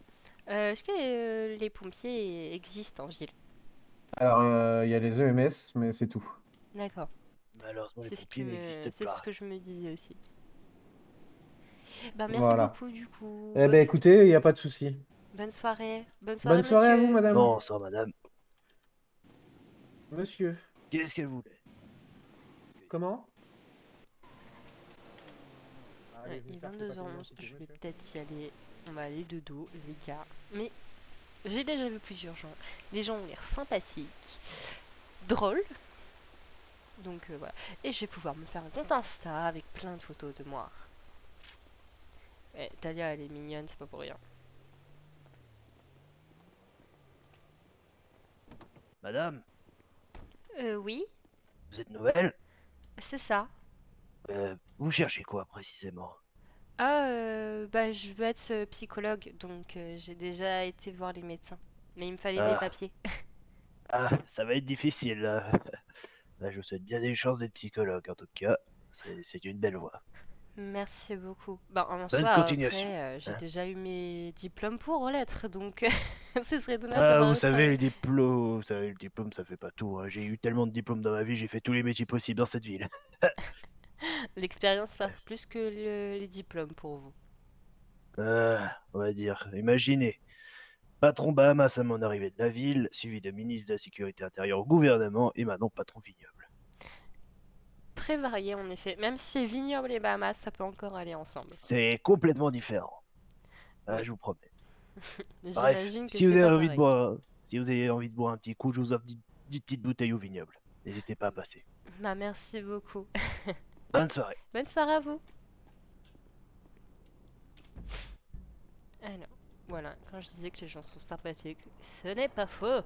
Est-ce que les pompiers existent en ville? alors il y a les EMS, mais c'est tout. D'accord. Malheureusement, les C'est ce pompiers n'existent c'est ce pas. que je me disais aussi. Bah, merci Voilà. beaucoup du coup. Eh ben écoutez, il n'y a pas de souci. Bonne soirée. Bonne Bonne soirée, soirée à vous, monsieur. madame. Bonsoir, madame. Monsieur. Qu'est-ce qu'elle voulait? Comment? Ouais, il est 22h11, je vais peut-être y aller. On va aller de dos, les gars. Mais j'ai déjà vu plusieurs gens. Les gens ont l'air sympathiques, drôles. Donc voilà. Et je vais pouvoir me faire un compte Insta avec plein de photos de moi. Ouais, Talia, elle est mignonne, c'est pas pour rien. Madame, Oui, vous êtes nouvelle? c'est ça. Vous cherchez quoi précisément? Ah, bah je veux être psychologue, donc j'ai déjà été voir les médecins. Mais il me fallait des Ah. papiers. Ah, ça va être difficile là. Bah, je vous souhaite bien des chances d'être psychologue en tout cas. C'est une belle voie. Merci beaucoup. Bah, en Bonne soi, continuation, après, j'ai hein. déjà eu mes diplômes pour lettres, donc ce serait dommage Ah, d'avoir vous le savez, travail. le diplôme, ça fait pas tout, hein. J'ai eu tellement de diplômes dans ma vie, j'ai fait tous les métiers possibles dans cette ville. L'expérience va plus que les diplômes pour vous. On va dire, imaginez. Patron Bahamas à mon arrivée de la ville, suivi de ministre de la Sécurité intérieure au gouvernement, et maintenant patron vignoble. Très varié en effet. Même si c'est vignoble et Bahamas, ça peut encore aller ensemble. C'est complètement différent. Ah, je vous promets. Bref, J'imagine que si vous c'est avez pas envie de pareil. boire, si vous avez envie de boire un petit coup, je vous offre 10 petites bouteilles au vignoble. N'hésitez pas à passer. Bah, merci beaucoup. Bonne soirée. Bonne soirée à vous. Alors, voilà, quand je disais que les gens sont sympathiques, ce n'est pas faux.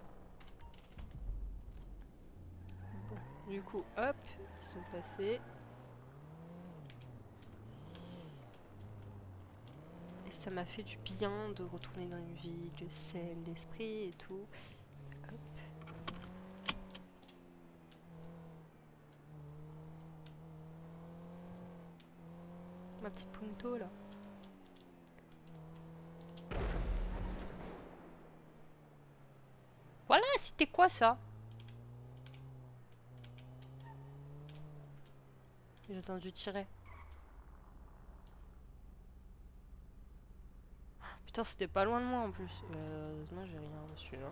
Bon, du coup, hop, ils sont passés. Et ça m'a fait du bien de retourner dans une ville saine d'esprit et tout. Hop. Ma petite punto là. Voilà, c'était quoi ça? J'ai entendu tirer. Putain, c'était pas loin de moi en plus. Heureusement, j'ai rien reçu là.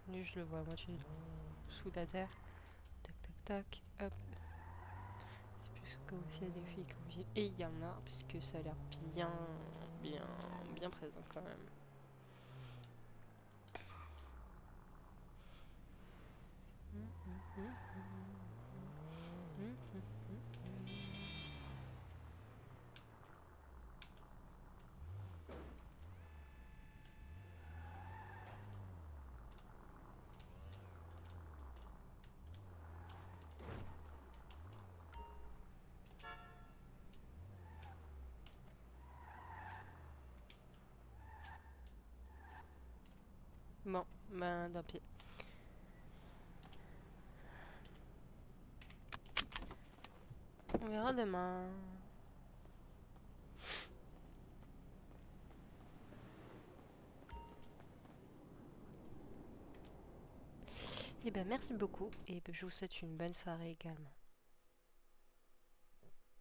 Lui, je le vois à moitié sous la terre. Tac, tac, tac. Hop. C'est plus que aussi il y a des filles qui ont vie. Et il y en a, puisque ça a l'air bien présent quand même. Bon, ben d'un pied. On verra demain. Et ben merci beaucoup et je vous souhaite une bonne soirée également.